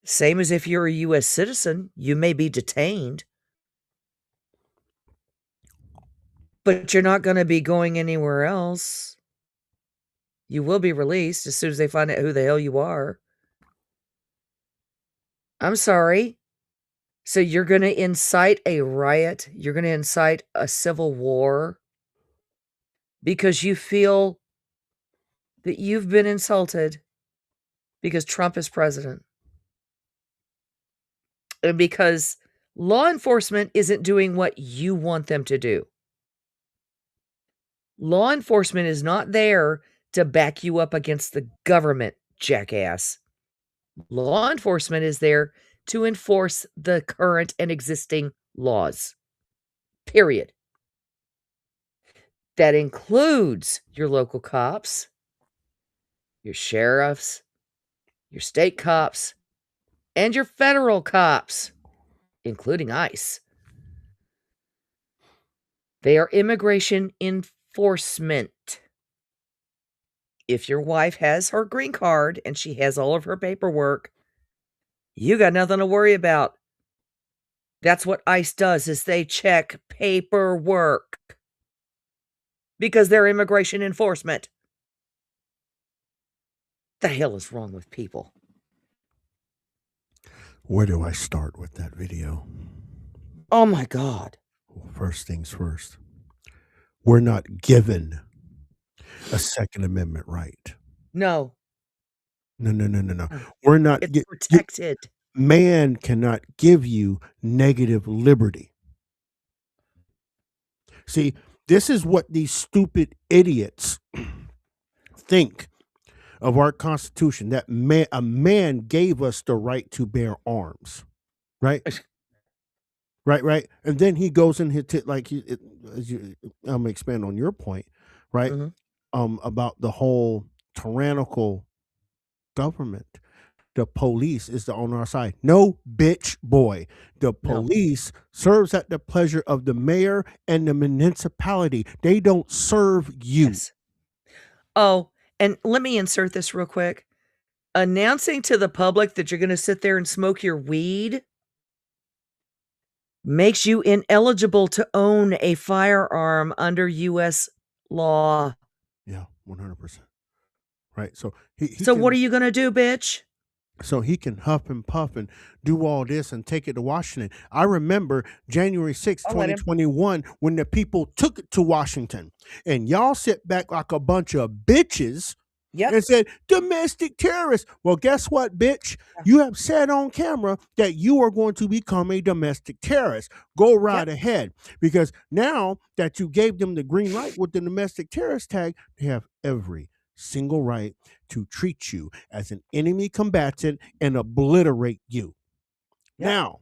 Same as if you're a U.S. citizen, you may be detained. But you're not going to be going anywhere else. You will be released as soon as they find out who the hell you are. I'm sorry. So you're going to incite a riot? You're going to incite a civil war? Because you feel that you've been insulted because Trump is president? And because law enforcement isn't doing what you want them to do. Law enforcement is not there to back you up against the government, jackass. Law enforcement is there to enforce the current and existing laws. Period. That includes your local cops, your sheriffs, your state cops, and your federal cops, including ICE. They are immigration enforcement. If your wife has her green card and she has all of her paperwork, You got nothing to worry about. That's what ICE does, is they check paperwork because they're immigration enforcement. The hell is wrong with people? Where do I start with that video? Oh my God. Well, first things first. We're not given a Second Amendment right. No, No. We're not. it's protected. Man cannot give you negative liberty. See, this is what these stupid idiots think of our Constitution, that a man gave us the right to bear arms, right? Right. And then he goes in his I'm gonna expand on your point, right? About the whole tyrannical government. The police is on our side. No, bitch, boy. The police serves at the pleasure of the mayor and the municipality. They don't serve you. Yes. Oh, and let me insert this real quick. Announcing to the public that you're going to sit there and smoke your weed makes you ineligible to own a firearm under U.S. law. Yeah, 100%. Right. So So what are you going to do, bitch? So he can huff and puff and do all this and take it to Washington. I remember January 6, I'll let him. 2021, when the people took it to Washington, and y'all sit back like a bunch of bitches Yep. and said, domestic terrorists. Well, guess what, bitch? You have said on camera that you are going to become a domestic terrorist. Go right ahead. Because now that you gave them the green light with the domestic terrorist tag, they have every single right to treat you as an enemy combatant and obliterate you. Now,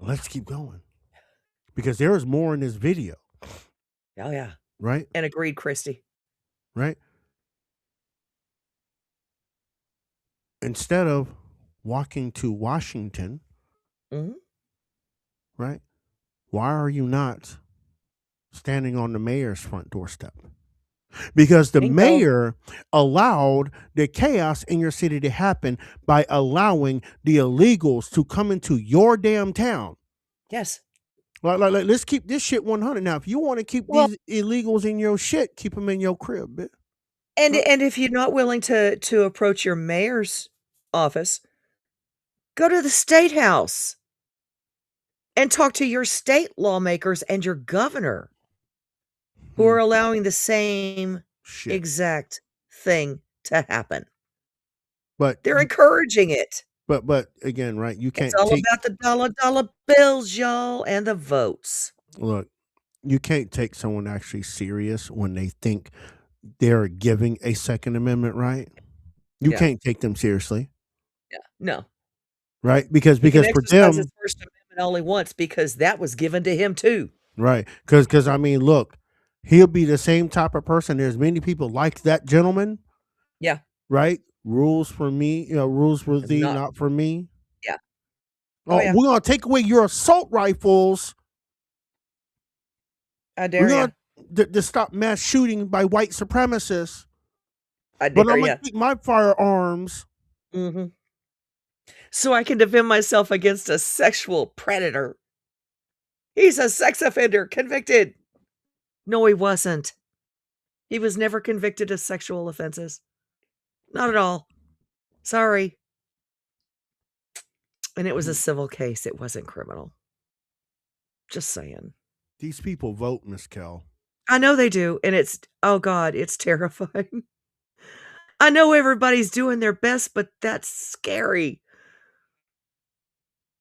let's keep going, because there is more in this video. Oh, yeah. Right? And agreed, Christy. Right? Instead of walking to Washington, right? Why are you not standing on the mayor's front doorstep? Because the mayor allowed the chaos in your city to happen by allowing the illegals to come into your damn town. Yes. Like, let's keep this shit 100. Now, if you want to keep these illegals in your shit, keep them in your crib, bitch. And if you're not willing to approach your mayor's office, go to the state house and talk to your state lawmakers and your governor, who are allowing the same exact thing to happen. But they're encouraging it. But again, right? You can't. It's all about the dollar bills, y'all, and the votes. Look, you can't take someone actually serious when they think they're giving a Second Amendment right. You can't take them seriously. Yeah, no. Right? Because for them, his First Amendment only once, because that was given to him too. Right? Because I mean, look, he'll be the same type of person. There's many people like that gentleman. Yeah. Right? Rules for me, rules for thee, not for me. Yeah. Oh, we're gonna take away your assault rifles. I dare you. To stop mass shooting by white supremacists. I dare but I'm you. gonna keep my firearms. So I can defend myself against a sexual predator. He's a sex offender, convicted. No, he wasn't. He was never convicted of sexual offenses. Not at all. Sorry. And it was a civil case. It wasn't criminal. Just saying. These people vote, Miss Kell. I know they do. And it's, oh God, it's terrifying. I know everybody's doing their best, but that's scary.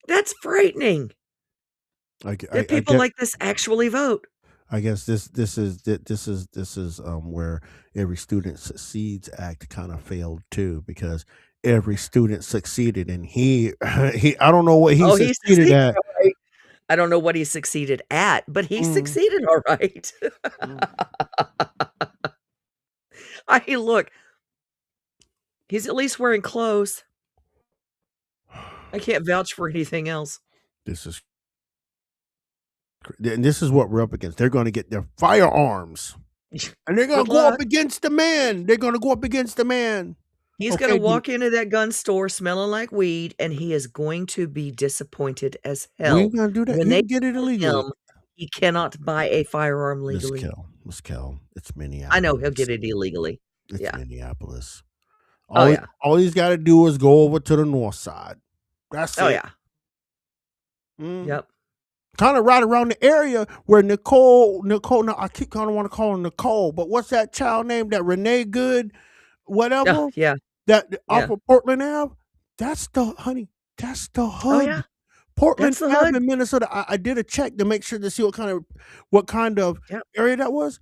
That's frightening. That people like this actually vote. I guess this is where Every Student Succeeds Act kind of failed too, because every student succeeded, and he I don't know what he succeeded at. Right. I don't know what he succeeded at, but he succeeded all right. Look, he's at least wearing clothes. I can't vouch for anything else. This is what we're up against. They're going to get their firearms, and they're going to go up against the man. They're going to go up against the man. He's Okay, gonna walk into that gun store smelling like weed, and he is going to be disappointed as we hell ain't gonna do that. when He they can get it tell illegally. him he cannot buy a firearm Miss legally. Kell, it's I Minneapolis. know he'll get it illegally. It's Yeah. Minneapolis. Oh, yeah. All he's got to do is go over to the north side. That's Oh, it. yeah. Yep. Kind of right around the area where Nicole, no, I keep kind of want to call her Nicole, but what's that child name? That Renee Good, whatever. Oh, yeah. That Yeah. off of Portland Ave. That's the hood. Oh, yeah. Portland That's the Ave hood. in Minnesota. I did a check to make sure to see what kind of Yep. area that was.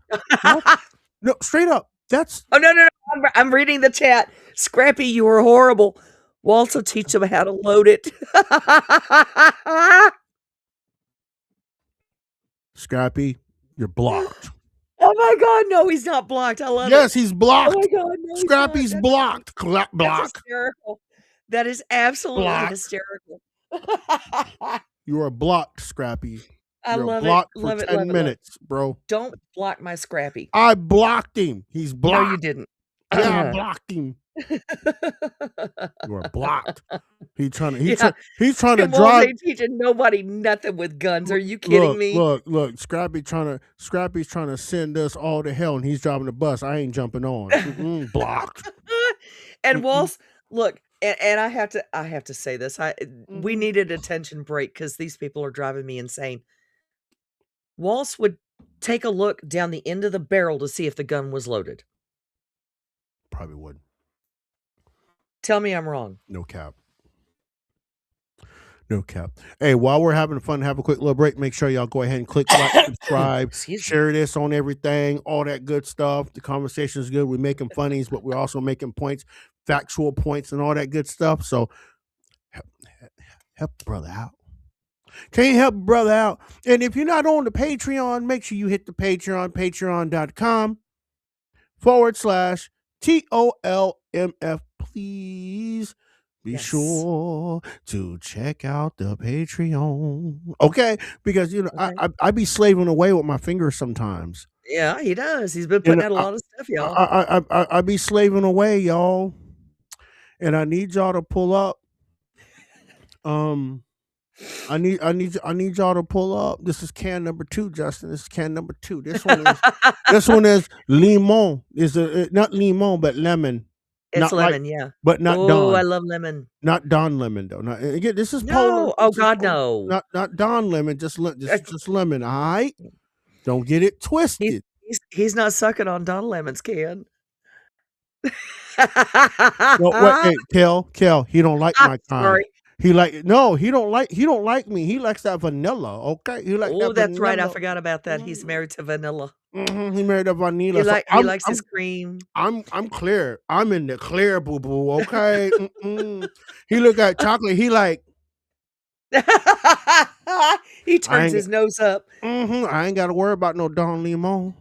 No, straight up. That's Oh, no. I'm reading the chat. Scrappy, you are horrible. We'll also teach them how to load it. Scrappy. You're blocked. Oh my God, no, he's not blocked. I love it. Yes, he's blocked. Oh my God, no, he's Scrappy's not. blocked. That's Block. hysterical. That is absolutely Block. hysterical. You are blocked, Scrappy. I You're love blocked it. for Love it. 10 Love it. minutes, bro. Don't block my Scrappy. I blocked him. He's blocked. No, you didn't. Yeah, I blocked him. You are blocked. He's trying to Yeah. drive. Ain't teaching nobody nothing with guns. Are you kidding me? Look, Scrappy's trying to send us all to hell, and he's driving the bus. I ain't jumping on. Blocked. And Walls, look, and I have to say this. We needed a attention break because these people are driving me insane. Walls would take a look down the end of the barrel to see if the gun was loaded. Probably would. Tell me I'm wrong. No cap. No cap. Hey, while we're having fun, have a quick little break. Make sure y'all go ahead and click like, subscribe, share this on everything, all that good stuff. The conversation is good. We're making funnies, but we're also making points, factual points, and all that good stuff. So help the brother out. Can't help a brother out. And if you're not on the Patreon, make sure you hit the Patreon, patreon.com/TOLMF. Please be sure to check out the Patreon. Okay? Because, I be slaving away with my fingers sometimes. Yeah, he does. He's been putting out a lot of stuff, y'all. I be slaving away, y'all. And I need y'all to pull up. I need y'all to pull up. This is can number 2, Justin. This is can number 2. This one is limon. Is not limon, but lemon. It's not lemon, like, yeah. But not Oh, Don. I love lemon. Not Don lemon though. Not, again, this is No. polar. Oh God, no. Not Don lemon. Just lemon. All right. Don't get it twisted. He's not sucking on Don Lemon's can. Well, wait, Kel. He don't like my kind. Sorry. He don't like me. He likes that vanilla. Okay. He like Oh, that that's right. I vanilla. forgot about that. He's married to vanilla. He married a vanilla. He, So he likes his cream. I'm clear. I'm in the clear, boo boo. Okay. He look at chocolate. He like. He turns his nose up. I ain't got to worry about no Don Limon.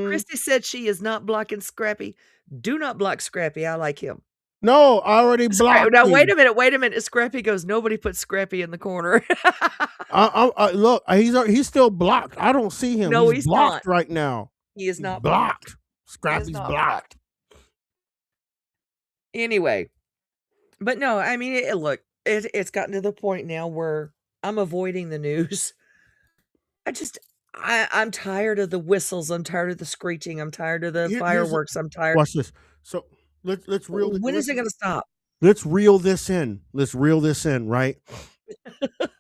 Christy said she is not blocking Scrappy. Do not block Scrappy. I like him. No, I already blocked. Now him. wait a minute. Scrappy goes. Nobody put Scrappy in the corner. Look, he's still blocked. I don't see him. No, he's blocked right now. He is not blocked. Scrappy's blocked. Anyway, but no, I mean, look, it's gotten to the point now where I'm avoiding the news. I'm tired of the whistles. I'm tired of the screeching. I'm tired of the fireworks. I'm tired. Watch this. So let's reel. When is it going to stop? Let's reel this in. Right?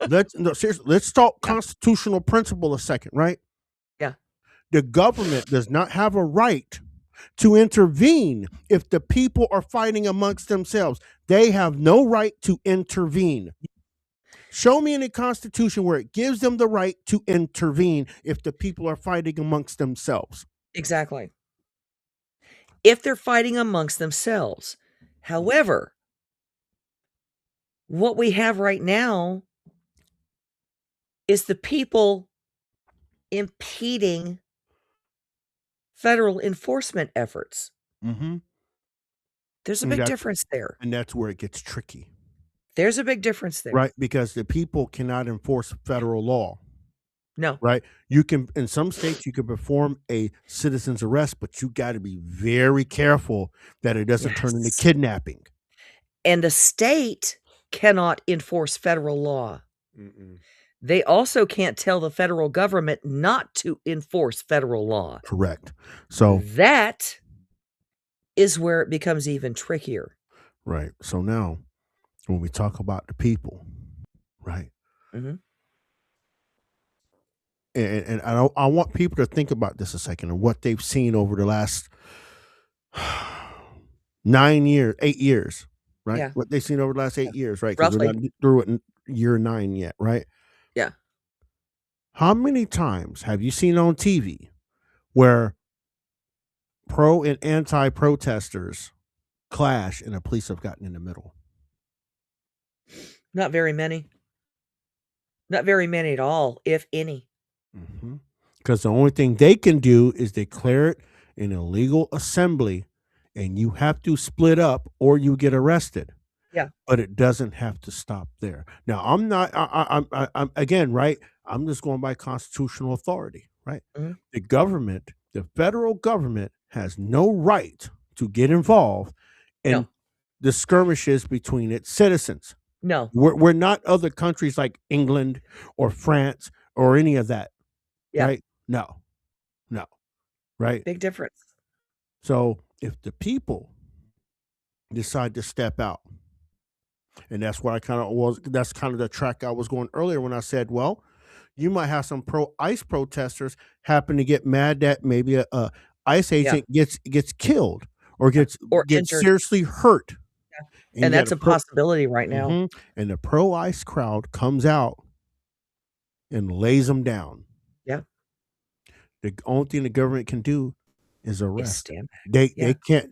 Let's talk constitutional principle a second, right? Yeah. The government does not have a right to intervene if the people are fighting amongst themselves. They have no right to intervene. Show me in the Constitution where it gives them the right to intervene if the people are fighting amongst themselves. Exactly. If they're fighting amongst themselves. However, what we have right now is the people impeding federal enforcement efforts. Mm-hmm. There's a big difference there. And that's where it gets tricky. There's a big difference there. Right, because the people cannot enforce federal law. No. right? You can, in some states, you can perform a citizen's arrest, but you got to be very careful that it doesn't turn into Yes. kidnapping. And the state cannot enforce federal law. Mm-mm. They also can't tell the federal government not to enforce federal law. Correct. So, That is where it becomes even trickier. right. So now, when we talk about the people, right? Mhm. And I want people to think about this a second and what they've seen over the last 8 years, right? Yeah. What they've seen over the last 8 years, right? Because we're Roughly. not through it in year 9 yet, right? Yeah. How many times have you seen on TV where pro and anti protesters clash and the police have gotten in the middle? Not very many. Not very many at all, if any. Because the only thing they can do is declare it an illegal assembly, and you have to split up or you get arrested. Yeah. But it doesn't have to stop there. Now, I'm not. I'm again, right? I'm just going by constitutional authority, right? Mhm. The government, the federal government, has no right to get involved in No. the skirmishes between its citizens. No. We're not other countries like England or France or any of that. Yeah. Right? No. Right? Big difference. So if the people decide to step out, and that's what that's kind of the track I was going earlier when I said, well, you might have some pro-ICE protesters happen to get mad that maybe a ICE agent gets killed or gets injured. seriously hurt. And you that's got a possibility right now. Mhm. And the pro-ICE crowd comes out and lays them down. Yeah. The only thing the government can do is Is arrest. stand back.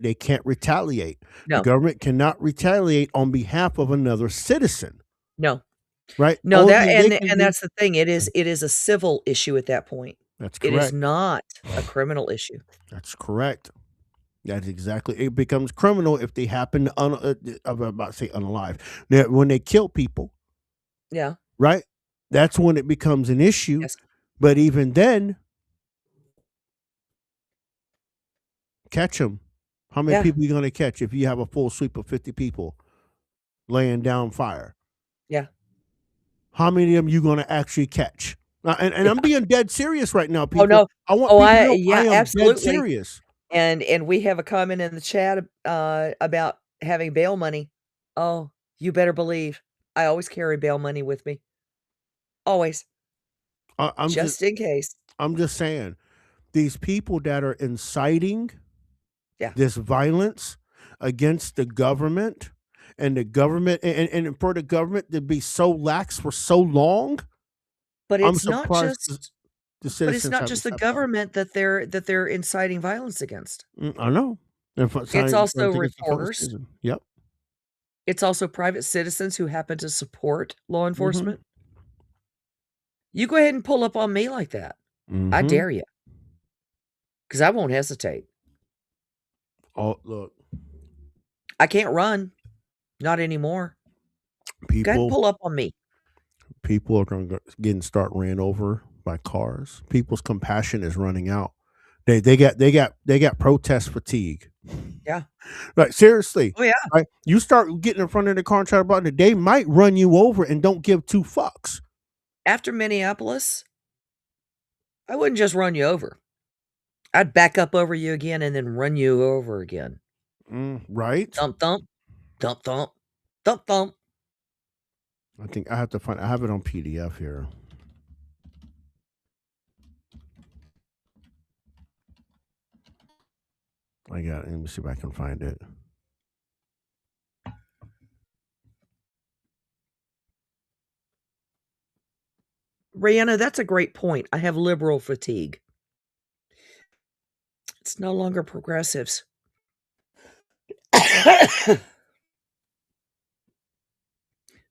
They can't retaliate. No. The government cannot retaliate on behalf of another citizen, No. right? No, Only that thing they can and do- that's the thing. It is a civil issue at that point. that's It is correct. not a criminal issue. That's correct. That's exactly. It becomes criminal if they happen to I'm about to say unalive. Now, when they kill people, Yeah. right? That's when it becomes an issue. Yes. But even then, catch them. How many Yeah. people are you going to catch if you have a full sweep of 50 people laying down fire? Yeah. How many of them you going to actually catch? And I'm being dead serious right now, people. Oh no. I want people to know yeah, I am absolutely. dead serious. And we have a comment in the chat about having bail money. Oh, you better believe I always carry bail money with me. Always. I'm Just in case. I'm just saying, these people that are inciting Yeah. this violence against the government and the government and for the government to be so lax for so long, But I'm it's not surprised just the but citizens it's not haven't just the stepped up. government that they're inciting violence against. I know. It's also reporters. Yep. It's also private citizens who happen to support law enforcement. You go ahead and pull up on me like that. I Mhm. dare you. Because I won't hesitate. Oh, look, I can't run. Not anymore. Go ahead and people pull up on me. are going to start ran over by cars. People's compassion is running out. They got protest fatigue. Yeah. Like seriously. Oh yeah. Right? You start getting in front of the car and try to button it, they might run you over and don't give two fucks. After Minneapolis, I wouldn't just run you over. I'd back up over you again and then run you over again. Right? Thump, thump, thump, thump, thump, thump. I think I have it on PDF here. I got it. Let me see if I can find it. Rihanna, that's a great point. I have liberal fatigue. It's no longer progressives.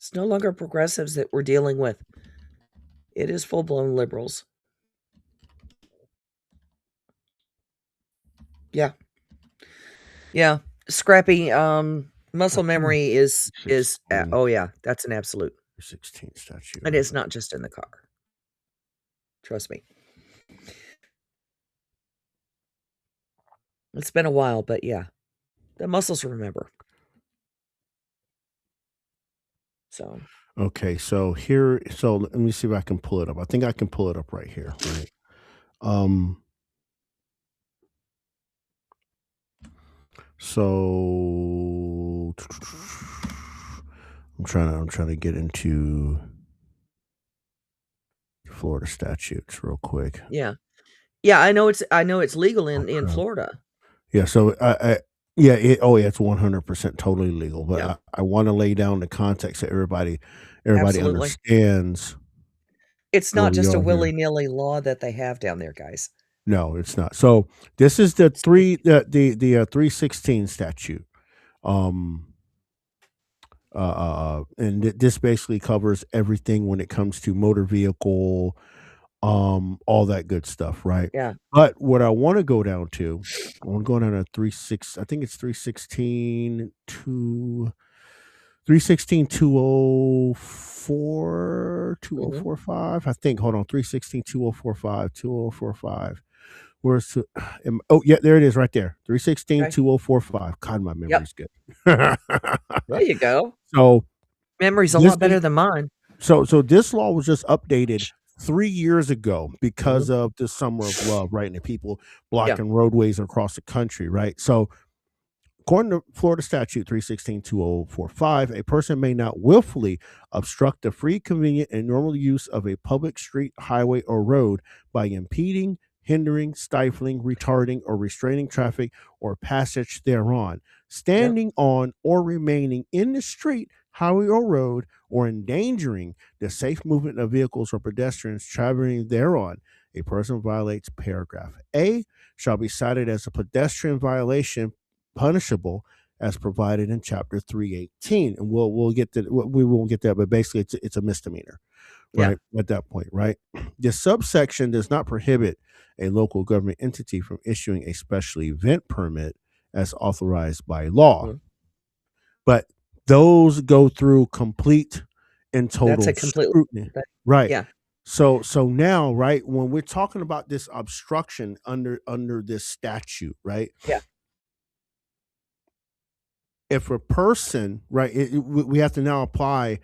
It's no longer progressives that we're dealing with. It is full-blown liberals. Yeah. Yeah. Scrappy muscle memory is oh yeah, that's an absolute. 16th statute. And it's not just in the car. Trust me. It's been a while, but yeah, the muscles remember. So Okay, so here, so let me see if I can pull it up. I think I can pull it up right here. Right. So I'm trying to get into Florida statutes real quick. yeah, I know it's legal in Florida. Yeah, so yeah, it's 100% totally legal, but Yeah. I want to lay down the context so everybody Absolutely. understands. It's where not we just a are here. willy-nilly law that they have down there, guys. No, it's not. So this is the 316 statute. And this basically covers everything when it comes to motor vehicle, all that good stuff, right? Yeah. But what I want to go down to, I want to go down to 36. I think it's 316 to 316 204 2045. I think. Hold on, 316 2045 2045. Where's the, oh yeah, there it is right there. 316 Okay. 2045. God, my memory's good. There you go. So Memory's a this lot better is- than mine. So this law was just updated 3 years ago because of the Summer of Love, right? And the people blocking roadways across the country, right? So according to Florida statute 316-2045, a person may not willfully obstruct the free, convenient, and normal use of a public street, highway, or road by impeding, hindering, stifling, retarding, or restraining traffic or passage thereon, standing on or remaining in the street, highway, or road, or endangering the safe movement of vehicles or pedestrians traveling thereon. A person violates paragraph A shall be cited as a pedestrian violation punishable as provided in chapter 318. And we'll get to, we won't get that, but basically it's a misdemeanor, right? At that point, right? The subsection does not prohibit a local government entity from issuing a special event permit as authorized by law. But those go through complete and total That's a complete scrutiny. Right. Yeah. So now, right, when we're talking about this obstruction under this statute, right? Yeah. If a person, right, we have to now apply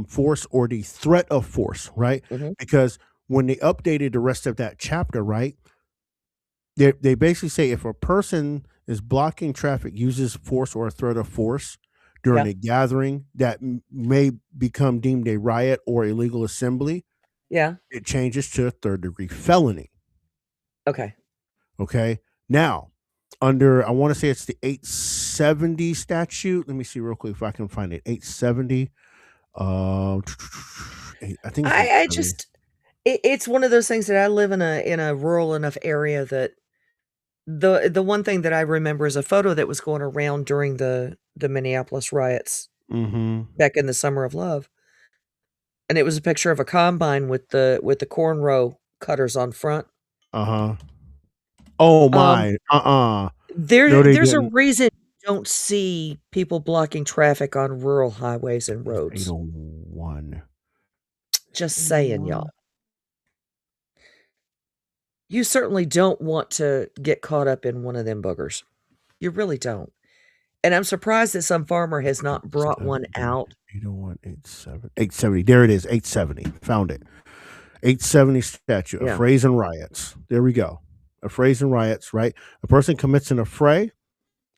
force or the threat of force, right? Because when they updated the rest of that chapter, right, they basically say if a person is blocking traffic, uses force or a threat of force during a gathering that may become deemed a riot or illegal assembly, it changes to a third-degree felony. Okay. Okay. Now, under, I want to say it's the 870 statute. Let me see real quick if I can find it. 870. I think it's I 870. just it's one of those things that I live in a rural enough area that the one thing that I remember is a photo that was going around during the Minneapolis riots back in the Summer of Love. And it was a picture of a combine with the cornrow cutters on front. Oh my. No, they There's a didn't. reason you don't see people blocking traffic on rural highways and roads. 801. Just saying, y'all. You certainly don't want to get caught up in one of them boogers. You really don't. And I'm surprised that some farmer has not brought one out. 801, 870. There it is. 870. Found it. 870 statute. Yeah. Affrays and riots. There we go. Affrays and riots, right? A person commits an affray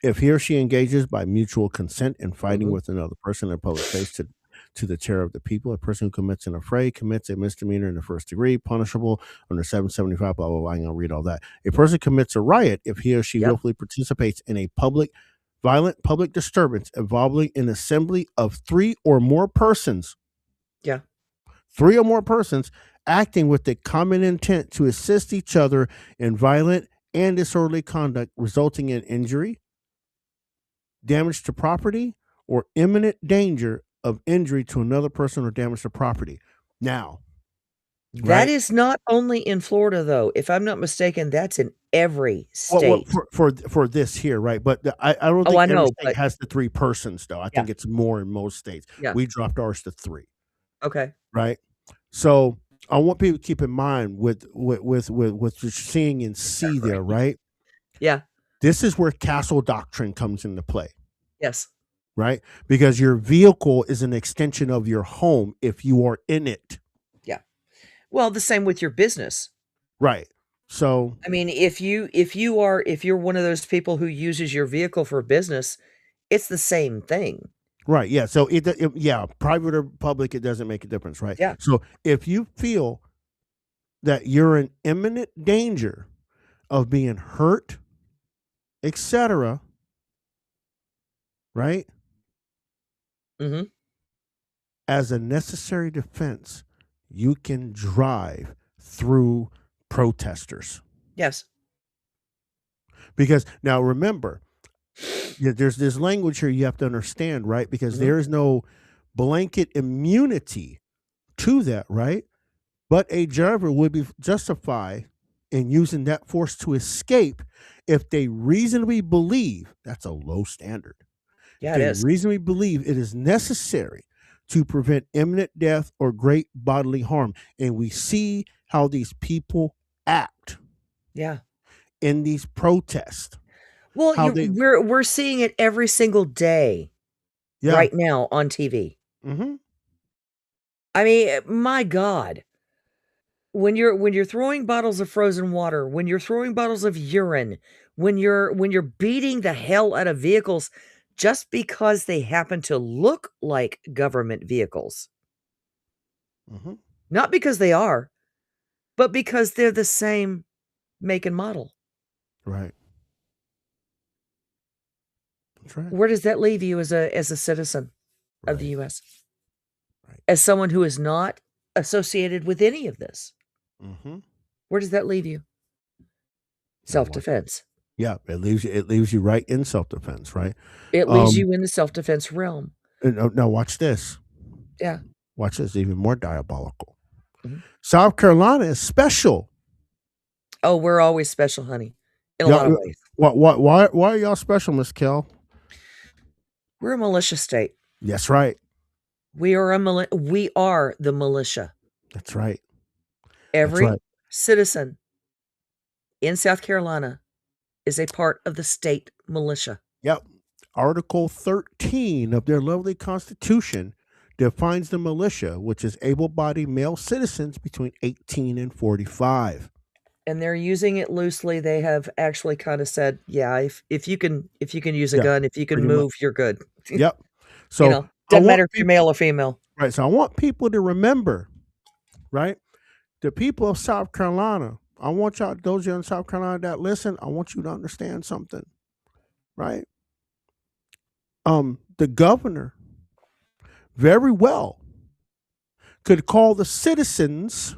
if he or she engages by mutual consent in fighting with another person in a public place to the terror of the people. A person who commits an affray commits a misdemeanor in the first degree, punishable under 775, blah, blah, blah. I'm going to read all that. A person commits a riot if he or she willfully participates in a violent public disturbance involving an assembly of 3 or more persons. Yeah. 3 or more persons acting with the common intent to assist each other in violent and disorderly conduct resulting in injury, damage to property, or imminent danger of injury to another person or damage to property. Now, That is not only in Florida, though. If I'm not mistaken, that's in every state. for this here, right? But I don't think I every know, state but has the 3 persons, though. I think it's more in most states. Yeah. We dropped ours to 3, Okay. right? So I want people to keep in mind with what you're seeing and see there, right? Yeah. This is where castle doctrine comes into play, Yes. right? Because your vehicle is an extension of your home if you are in it, Yeah. Well, the same with your business. right? So I mean, if you're one of those people who uses your vehicle for business, it's the same thing. right, yeah. So yeah, private or public, it doesn't make a difference, right? Yeah. So if you feel that you're in imminent danger of being hurt, etc., right? Mhm. As a necessary defense, you can drive through protesters. Yes. Because now remember, there's this language here you have to understand, right? Because there is no blanket immunity to that, right? But a driver would be justified in using that force to escape if they reasonably believe that's a low standard. Yeah, If it they is. reasonably believe it is necessary to prevent imminent death or great bodily harm. And we see how these people act Yeah. in these protests. Well, How they we're seeing it every single day yeah. right now on TV. Mm-hmm. I mean, my God. When you're throwing bottles of frozen water, when you're throwing bottles of urine, when you're beating the hell out of vehicles just because they happen to look like government vehicles. Mm-hmm. Not because they are, but because they're the same make and model. Right. That's right. Where does that leave you as a citizen of the Right. US? Right. As someone who is not associated with any of this? Mm-hmm. Where does that leave you? Self-defense. Yeah, it leaves you right in self-defense, right? It leaves you in the self-defense realm. Now watch this. Yeah. Watch this, even more diabolical. Mhm. South Carolina is special. Oh, we're always special, honey, in a lot of ways. Why are y'all special, Miss Kel? We're a militia state. That's right. We are the militia. That's right. Every right. citizen in South Carolina is a part of the state militia. Yep. Article 13 of their lovely Constitution defines the militia, which is able-bodied male citizens between 18 and 45. And they're using it loosely. They have actually kind of said, yeah, if you can use a Yeah, gun, if you can pretty move, you're good. Yep. So Doesn't want matter if you're male or female. Right. So I want people to remember, right? The people of South Carolina, I want y'all, those of you in South Carolina that listen, I want you to understand something, right? The governor very well could call the citizens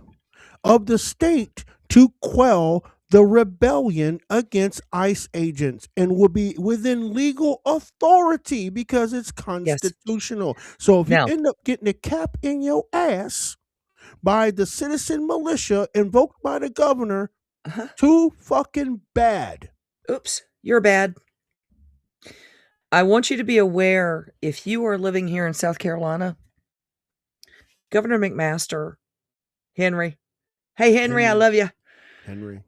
of the state to quell the rebellion against ICE agents and will be within legal authority because it's constitutional. So if you Now- end up getting a cap in your ass by the citizen militia invoked by the governor, too fucking bad. Oops, you're bad. I want you to be aware, if you are living here in South Carolina, Governor McMaster, Henry. Hey, Henry, I love you. Henry.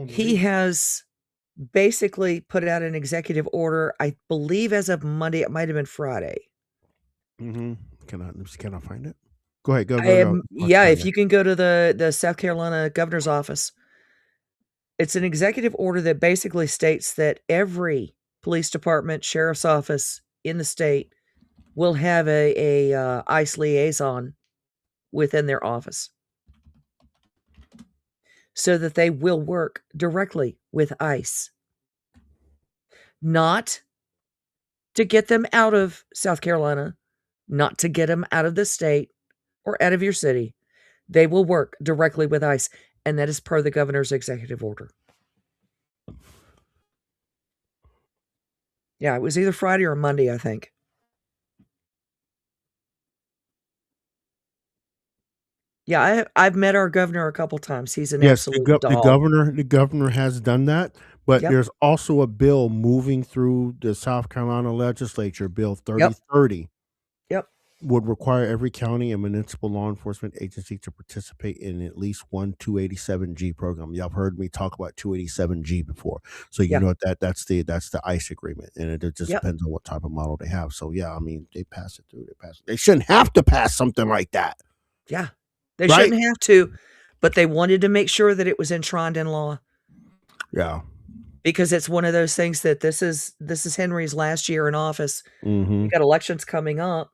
He has basically put out an executive order, I believe as of Monday, it might have been Friday. Mm-hmm. Can I find it? Go ahead. Go. Yeah, if you can go to the South Carolina governor's office. It's an executive order that basically states that every police department, sheriff's office in the state will have a ICE liaison within their office so that they will work directly with ICE. Not to get them out of South Carolina, not to get them out of the state or out of your city. They will work directly with ICE, and that is per the governor's executive order. Yeah, it was either Friday or Monday, I think. Yeah, I've met our governor a couple times. He's an absolute the doll. governor has done that, but Yep. there's also a bill moving through the South Carolina legislature, Bill 3030. Yep. would require every county and municipal law enforcement agency to participate in at least one 287G program. Y'all have heard me talk about 287G before, so you Yeah. know that's the ICE agreement, and it just Yep. depends on what type of model they have. So yeah, I mean they pass it through. They shouldn't have to pass something like that. Yeah. They Right? shouldn't have to, but they wanted to make sure that it was enshrined in law Yeah. because it's one of those things that this is Henry's last year in office. Mm-hmm. We got elections coming up,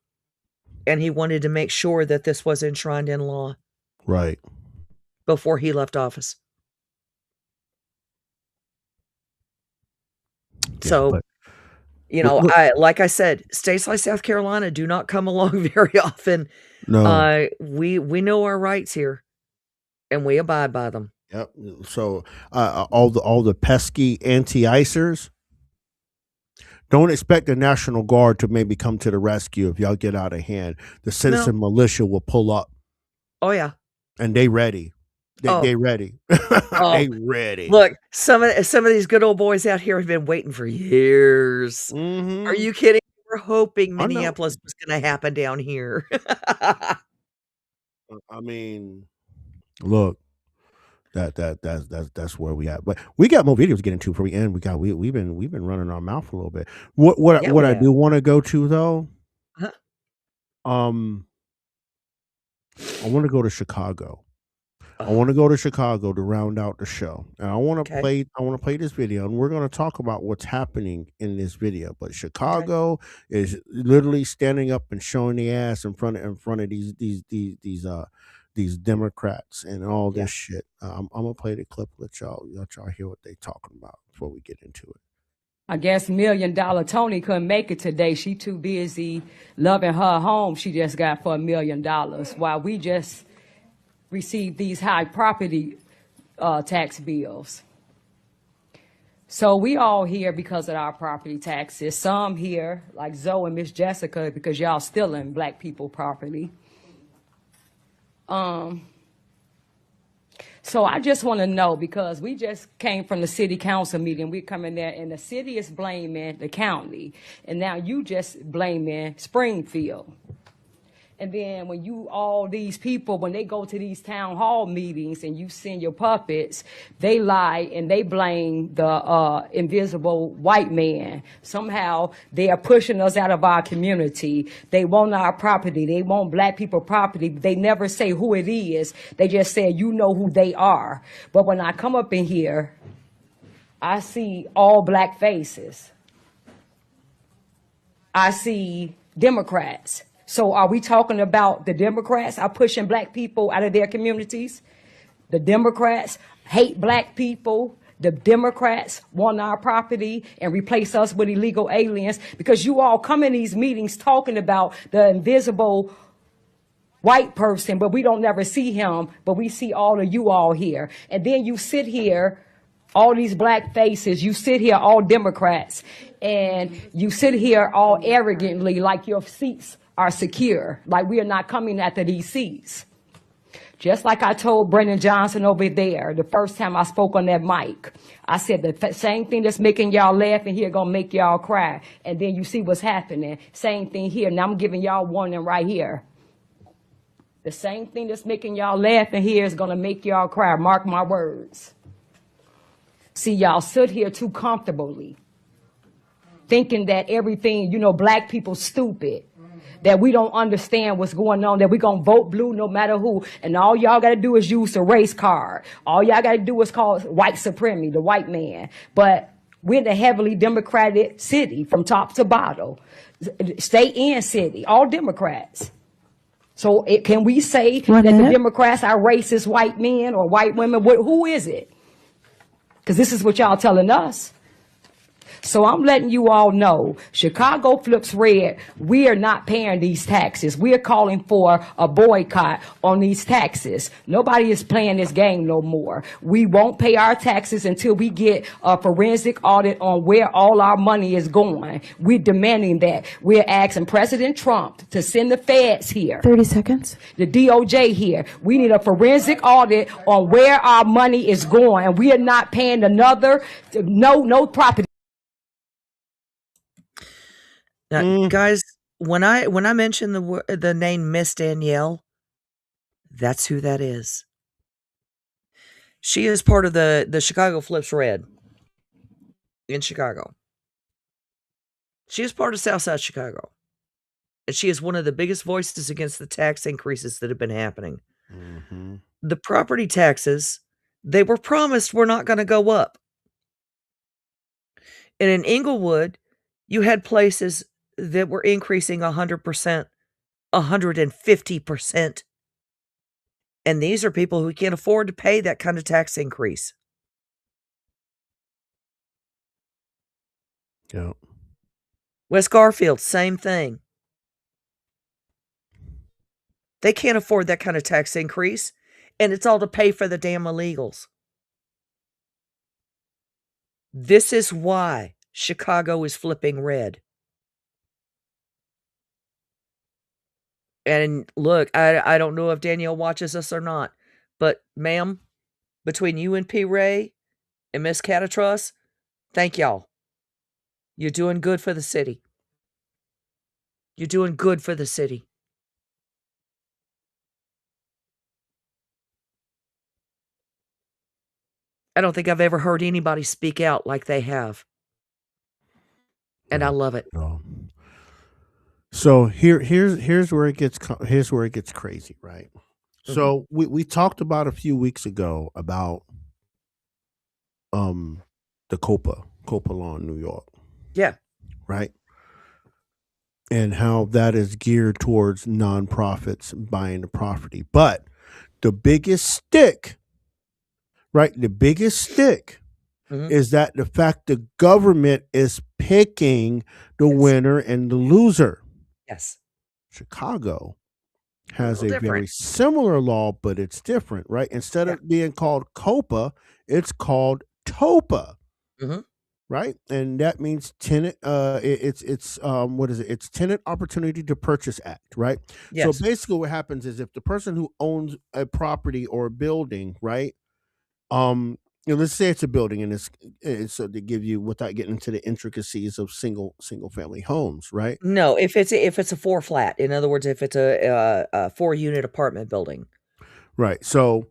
and he wanted to make sure that this was enshrined in law Right. before he left office. Yeah, So, but you look, know, look, like I said, states like South Carolina do not come along very often. no. We know our rights here, and we abide by them. Yep. So all the pesky anti-icers, don't expect the National Guard to maybe come to the rescue if y'all get out of hand. The citizen militia will pull up, Oh yeah. and they ready. Oh. They ready. Oh. They ready. Look, some of these good old boys out here have been waiting for years. Mhm. Are you kidding? We're hoping I know. Minneapolis was going to happen down here. I mean, look, that's where we at. But we got more videos to get into before we end. We've been running our mouth a little bit. What Yeah, what we I have. do want to go to though, Huh? I want to go to Chicago. I Oh, want to go to Chicago to round out the show, and I want to okay. play this video, and we're going to talk about what's happening in this video. But Chicago is literally standing up and showing the ass in front of these Democrats and all Yeah. this shit. I'm gonna play the clip. Let y'all hear what they talking about before we get into it. I guess $1 Million Tony couldn't make it today. She too busy loving her home she just got for $1 million, while we just received these high property tax bills. So we all here because of our property taxes. Some here, like Zoe and Miss Jessica, because y'all stealing black people property. So I just want to know, because we just came from the city council meeting. We're coming there, and the city is blaming the county, and now you just blaming Springfield. And then when you, all these people, when they go to these town hall meetings and you send your puppets, they lie and they blame the invisible white man. Somehow they are pushing us out of our community. They want our property. They want black people property. They never say who it is. They just say, you know who they are. But when I come up in here, I see all black faces. I see Democrats. So are we talking about the Democrats are pushing black people out of their communities? The Democrats hate black people. The Democrats want our property and replace us with illegal aliens, because you all come in these meetings talking about the invisible white person, but we don't never see him, but we see all of you all here. And then you sit here, all these black faces, you sit here, all Democrats, and you sit here all arrogantly like your seats are secure, like we are not coming after these seats. Just like I told Brendan Johnson over there the first time I spoke on that mic, I said the same thing that's making y'all laugh in here gonna make y'all cry. And then you see what's happening. Same thing here. Now I'm giving y'all warning right here. The same thing that's making y'all laugh in here is gonna make y'all cry. Mark my words. See, y'all sit here too comfortably, thinking that everything, you know, black people stupid, that we don't understand what's going on, that we're going to vote blue no matter who. And all y'all got to do is use the race card. All y'all got to do is call white supremacy, the white man. But we're the heavily Democratic city from top to bottom. State and city, all Democrats. So can we say that the Democrats are racist white men or white women? Who is it? Because this is what y'all telling us. So I'm letting you all know, Chicago flips red. We are not paying these taxes. We are calling for a boycott on these taxes. Nobody is playing this game no more. We won't pay our taxes until we get a forensic audit on where all our money is going. We're demanding that. We're asking President Trump to send the feds here. 30 seconds. The DOJ here. We need a forensic audit on where our money is going. And we are not paying no property. Now, guys, when I mention the name Miss Danielle, that's who that is. She is part of the Chicago Flips Red in Chicago. She is part of Southside Chicago. And she is one of the biggest voices against the tax increases that have been happening. Mm-hmm. The property taxes, they were promised were not going to go up. And in Inglewood, you had places that were increasing 100%, 150%. And these are people who can't afford to pay that kind of tax increase. Yeah. West Garfield, same thing. They can't afford that kind of tax increase, and it's all to pay for the damn illegals. This is why Chicago is flipping red. And look, I don't know if Danielle watches us or not, but ma'am, between you and P. Ray and Miss Catatruss, thank y'all. You're doing good for the city. You're doing good for the city. I don't think I've ever heard anybody speak out like they have. And I love it. So here's where it gets crazy, right? So we talked about a few weeks ago about the Copa law in New York. Yeah. Right? And how that is geared towards nonprofits buying the property. But the biggest stick, right? The biggest stick is that the fact the government is picking the winner and the loser. Yes. Chicago has a very different. similar law, but it's different, right? Instead of being called COPA, it's called TOPA. Right? And that means tenant it's what is it? It's Tenant Opportunity to Purchase Act, right? Yes. So basically what happens is if the person who owns a property or a building, right? Let's say it's a building and it's so to give you without getting into the intricacies of single family homes, right? No, if it's a 4 flat, in other words, if it's a 4-unit apartment building. Right. So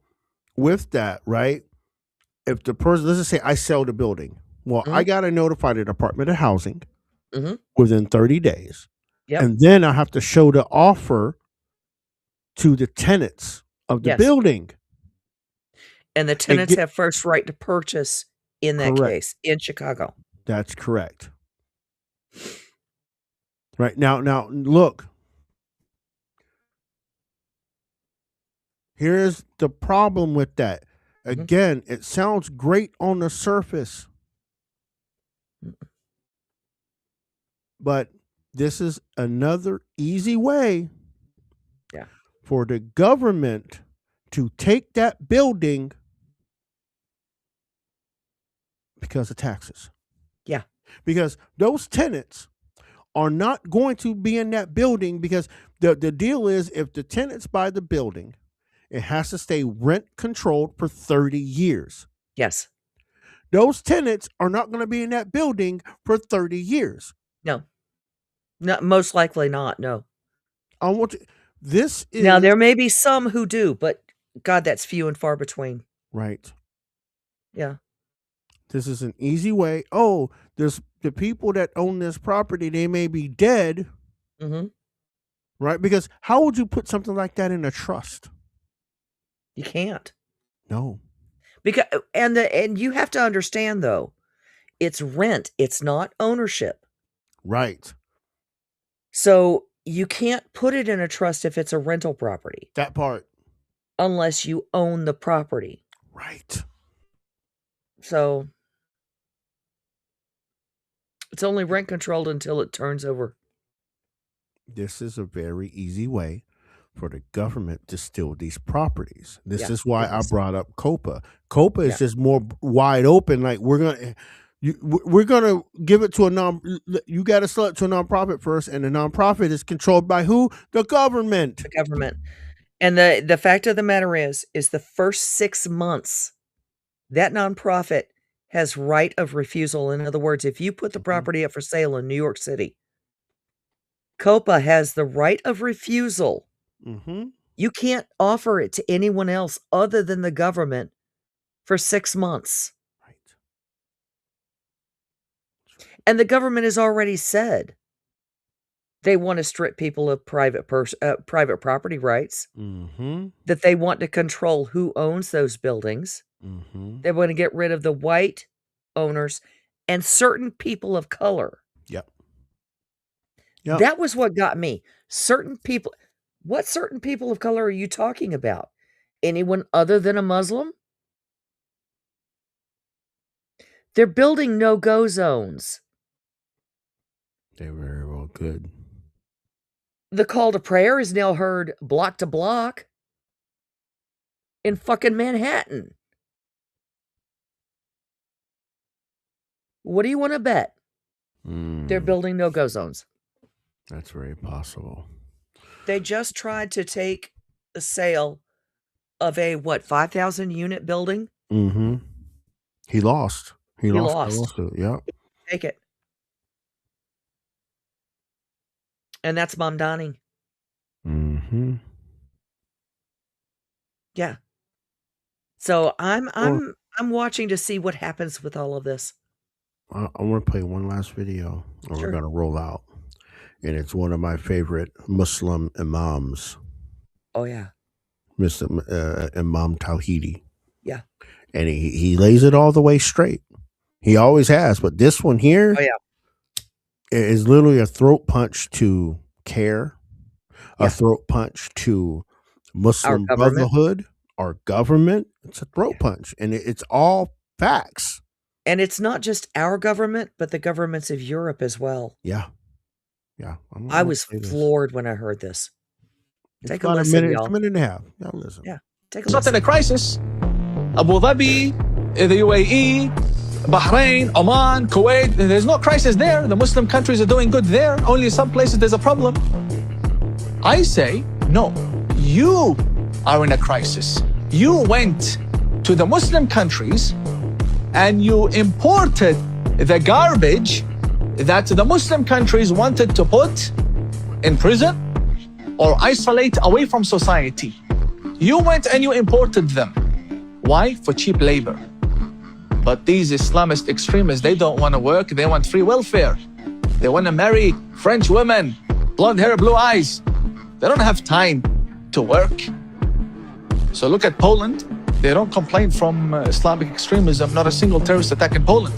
with that, right? If the person, let's just say I sell the building. Well, I got to notify the Department of Housing within 30 days. Yep. And then I have to show the offer to the tenants of the building. And the tenants have first right to purchase in that case in Chicago. That's correct. Right. Now look. Here's the problem with that. Again, it sounds great on the surface. But this is another easy way for the government to take that building because of taxes. Yeah. Because those tenants are not going to be in that building because the deal is if the tenants buy the building, it has to stay rent controlled for 30 years. Yes. Those tenants are not going to be in that building for 30 years. No. No, most likely not. No. I want to, this is Now there may be some who do, but God, that's few and far between. right. Yeah. This is an easy way. Oh, there's the people that own this property, they may be dead. Right? Because how would you put something like that in a trust? You can't. No. Because and you have to understand though, it's rent, it's not ownership. Right. So you can't put it in a trust if it's a rental property. That part. Unless you own the property. Right. So it's only rent controlled until it turns over. This is a very easy way for the government to steal these properties. This is why I brought up COPA. COPA is just more wide open. Like we're gonna give it to you got to sell it to a nonprofit first, and the nonprofit is controlled by who? The government. The government. And the fact of the matter is the first 6 months, that nonprofit has right of refusal. In other words, if you put the property up for sale in New York City, COPA has the right of refusal. Mm-hmm. You can't offer it to anyone else other than the government for 6 months. Right. And the government has already said they want to strip people of private property rights, Mm-hmm. that they want to control who owns those buildings. Mm-hmm. They want to get rid of the white owners and certain people of color. Yep. Yep. That was what got me. Certain people. What certain people of color are you talking about? Anyone other than a Muslim? They're building no-go zones. They very well could. The call to prayer is now heard block to block in fucking Manhattan. What do you want to bet? They're building no-go zones. That's very possible. They just tried to take the sale of a, 5,000 unit building? Mm-hmm. He lost. He lost. lost. The lawsuit. Yep. Take it. And that's Mamdani. Mm-hmm. Yeah. So I'm watching to see what happens with all of this. I want to play one last video, and Sure. we're going to roll out. And it's one of my favorite Muslim imams, Oh yeah. Mr. Imam Tawhidi. Yeah. And he lays it all the way straight. He always has. But this one here Oh yeah. is literally a throat punch to CARE, a throat punch to Muslim government. Brotherhood, our government. It's a throat punch. And it's all facts. And it's not just our government, but the governments of Europe as well. Yeah. Yeah. I was floored when I heard this. Take a about listen, a minute, y'all. It's a minute and a half. Y'all listen. Yeah. Take a It's not in listen. a crisis. Abu Dhabi, the UAE, Bahrain, Oman, Kuwait, there's no crisis there. The Muslim countries are doing good there. Only some places there's a problem. I say, no, you are in a crisis. You went to the Muslim countries and you imported the garbage that the Muslim countries wanted to put in prison or isolate away from society. You went and you imported them. Why? For cheap labor. But these Islamist extremists, they don't want to work. They want free welfare. They want to marry French women, blonde hair, blue eyes. They don't have time to work. So look at Poland. They don't complain from Islamic extremism, not a single terrorist attack in Poland.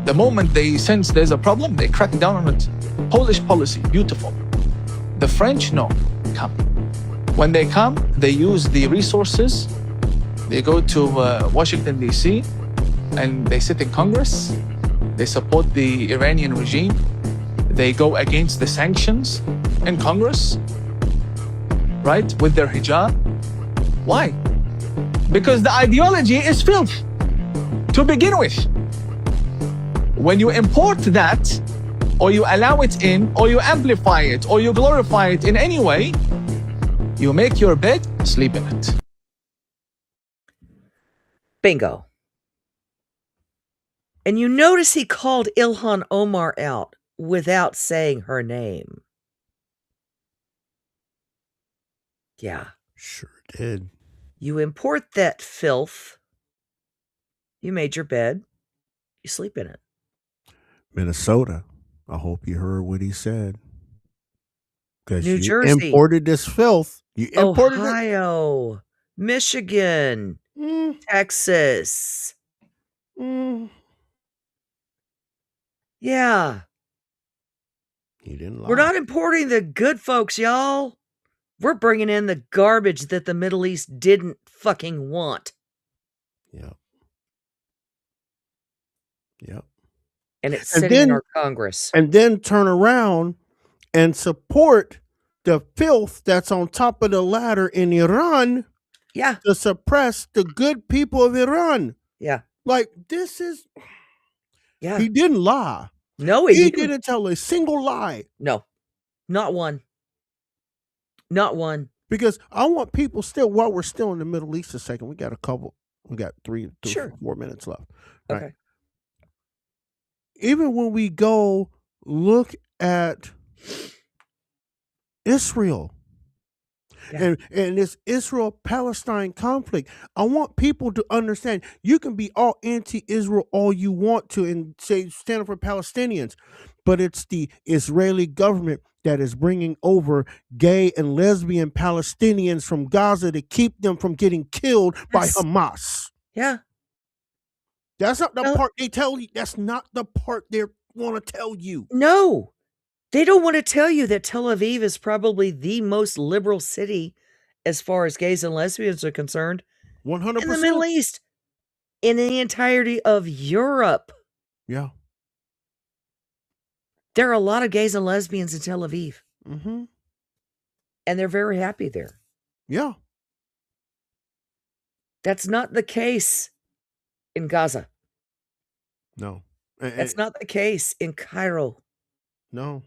The moment they sense there's a problem, they crack down on it. Polish policy, beautiful. The French, no, come. When they come, they use the resources. They go to Washington, D.C., and they sit in Congress. They support the Iranian regime. They go against the sanctions in Congress, right, with their hijab. Why? Because the ideology is filth to begin with. When you import that, or you allow it in, or you amplify it, or you glorify it in any way, you make your bed, sleep in it. Bingo. And you notice he called Ilhan Omar out without saying her name. Yeah. Sure did. You import that filth. You made your bed. You sleep in it. Minnesota. I hope you heard what he said. Because New you Jersey. imported this filth. You imported it. Ohio. Michigan. Texas. Yeah. He didn't lie. We're not importing the good folks, y'all. We're bringing in the garbage that the Middle East didn't fucking want. Yep. Yep. And it's And sitting in then- our Congress. And then turn around and support the filth that's on top of the ladder in Iran. Yeah. To suppress the good people of Iran. Yeah. Like, this is... Yeah. He didn't lie. No, he didn't tell a single lie. No. Not one. Not one. Because I want people still, while we're still in the Middle East a second, we got 4 minutes left. Right? Okay. Even when we go look at Israel. Yeah. And this Israel-Palestine conflict, I want people to understand you can be all anti-Israel all you want to and say stand up for Palestinians, but it's the Israeli government that is bringing over gay and lesbian Palestinians from Gaza to keep them from getting killed by Yes. Hamas. Yeah. That's not the No. part they tell you. That's not the part they want to tell you. No. They don't want to tell you that Tel Aviv is probably the most liberal city as far as gays and lesbians are concerned 100%. in the Middle East, in the entirety of Europe. Yeah. There are a lot of gays and lesbians in Tel Aviv, Mm-hmm. and they're very happy there. Yeah. That's not the case in Gaza. No. That's not the case in Cairo. No.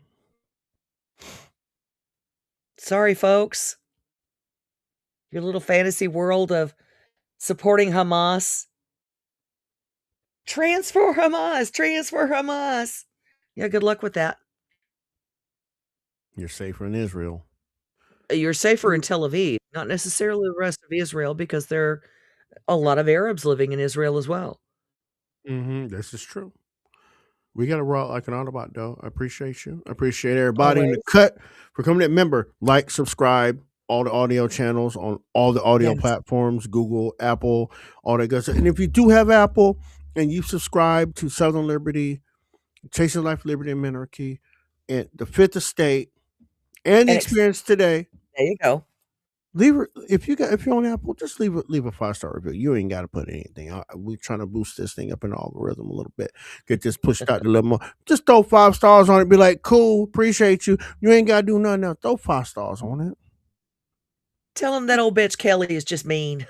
Sorry, folks. Your little fantasy world of supporting Hamas. Transfer Hamas. Transfer Hamas. Yeah, good luck with that. You're safer in Israel. You're safer in Tel Aviv, not necessarily the rest of Israel, because there are a lot of Arabs living in Israel as well. Mm-hmm. This is true. We got to rock like an Autobot, though. I appreciate you. I appreciate everybody in the cut for coming in. Remember, like, subscribe, all the audio channels on all the audio platforms, Google, Apple, all that good stuff. And if you do have Apple and you subscribe to Southern Liberty, Chasing Life, Liberty, and Monarchy, and the Fifth Estate, and the Experience Today. There you go. Leave it if you're on Apple, just leave a 5-star review. You ain't got to put anything. We're trying to boost this thing up in the algorithm a little bit. Get this pushed out a little more. Just throw 5 stars on it. Be like, cool, appreciate you. You ain't got to do nothing else. Throw 5 stars on it. Tell them that old bitch Kelly is just mean.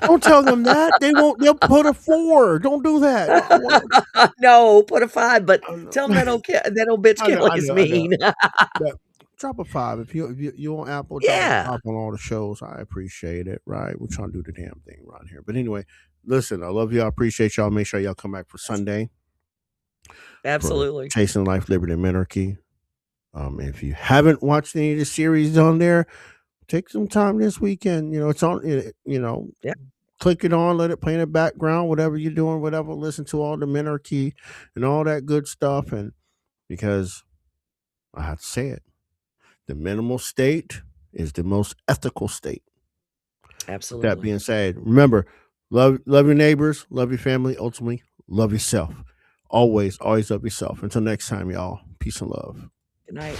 Don't tell them that. They won't. They'll put a 4. Don't do that. No, put a 5. But tell them that old bitch Kelly is mean. Drop a 5 if you on Apple. Yeah, drop on all the shows. I appreciate it. Right, we're trying to do the damn thing around here. But anyway, listen, I love you. I appreciate y'all. Make sure y'all come back for Sunday. Absolutely. For Chasing Life, Liberty, and Monarchy. If you haven't watched any of the series on there, take some time this weekend. You know, it's on. Click it on, let it play in the background, whatever you're doing, whatever. Listen to all the Monarchy and all that good stuff, and because I have to say it. The minimal state is the most ethical state. Absolutely. That being said, remember, love your neighbors, love your family, ultimately, love yourself. Always love yourself. Until next time, y'all. Peace and love. Good night.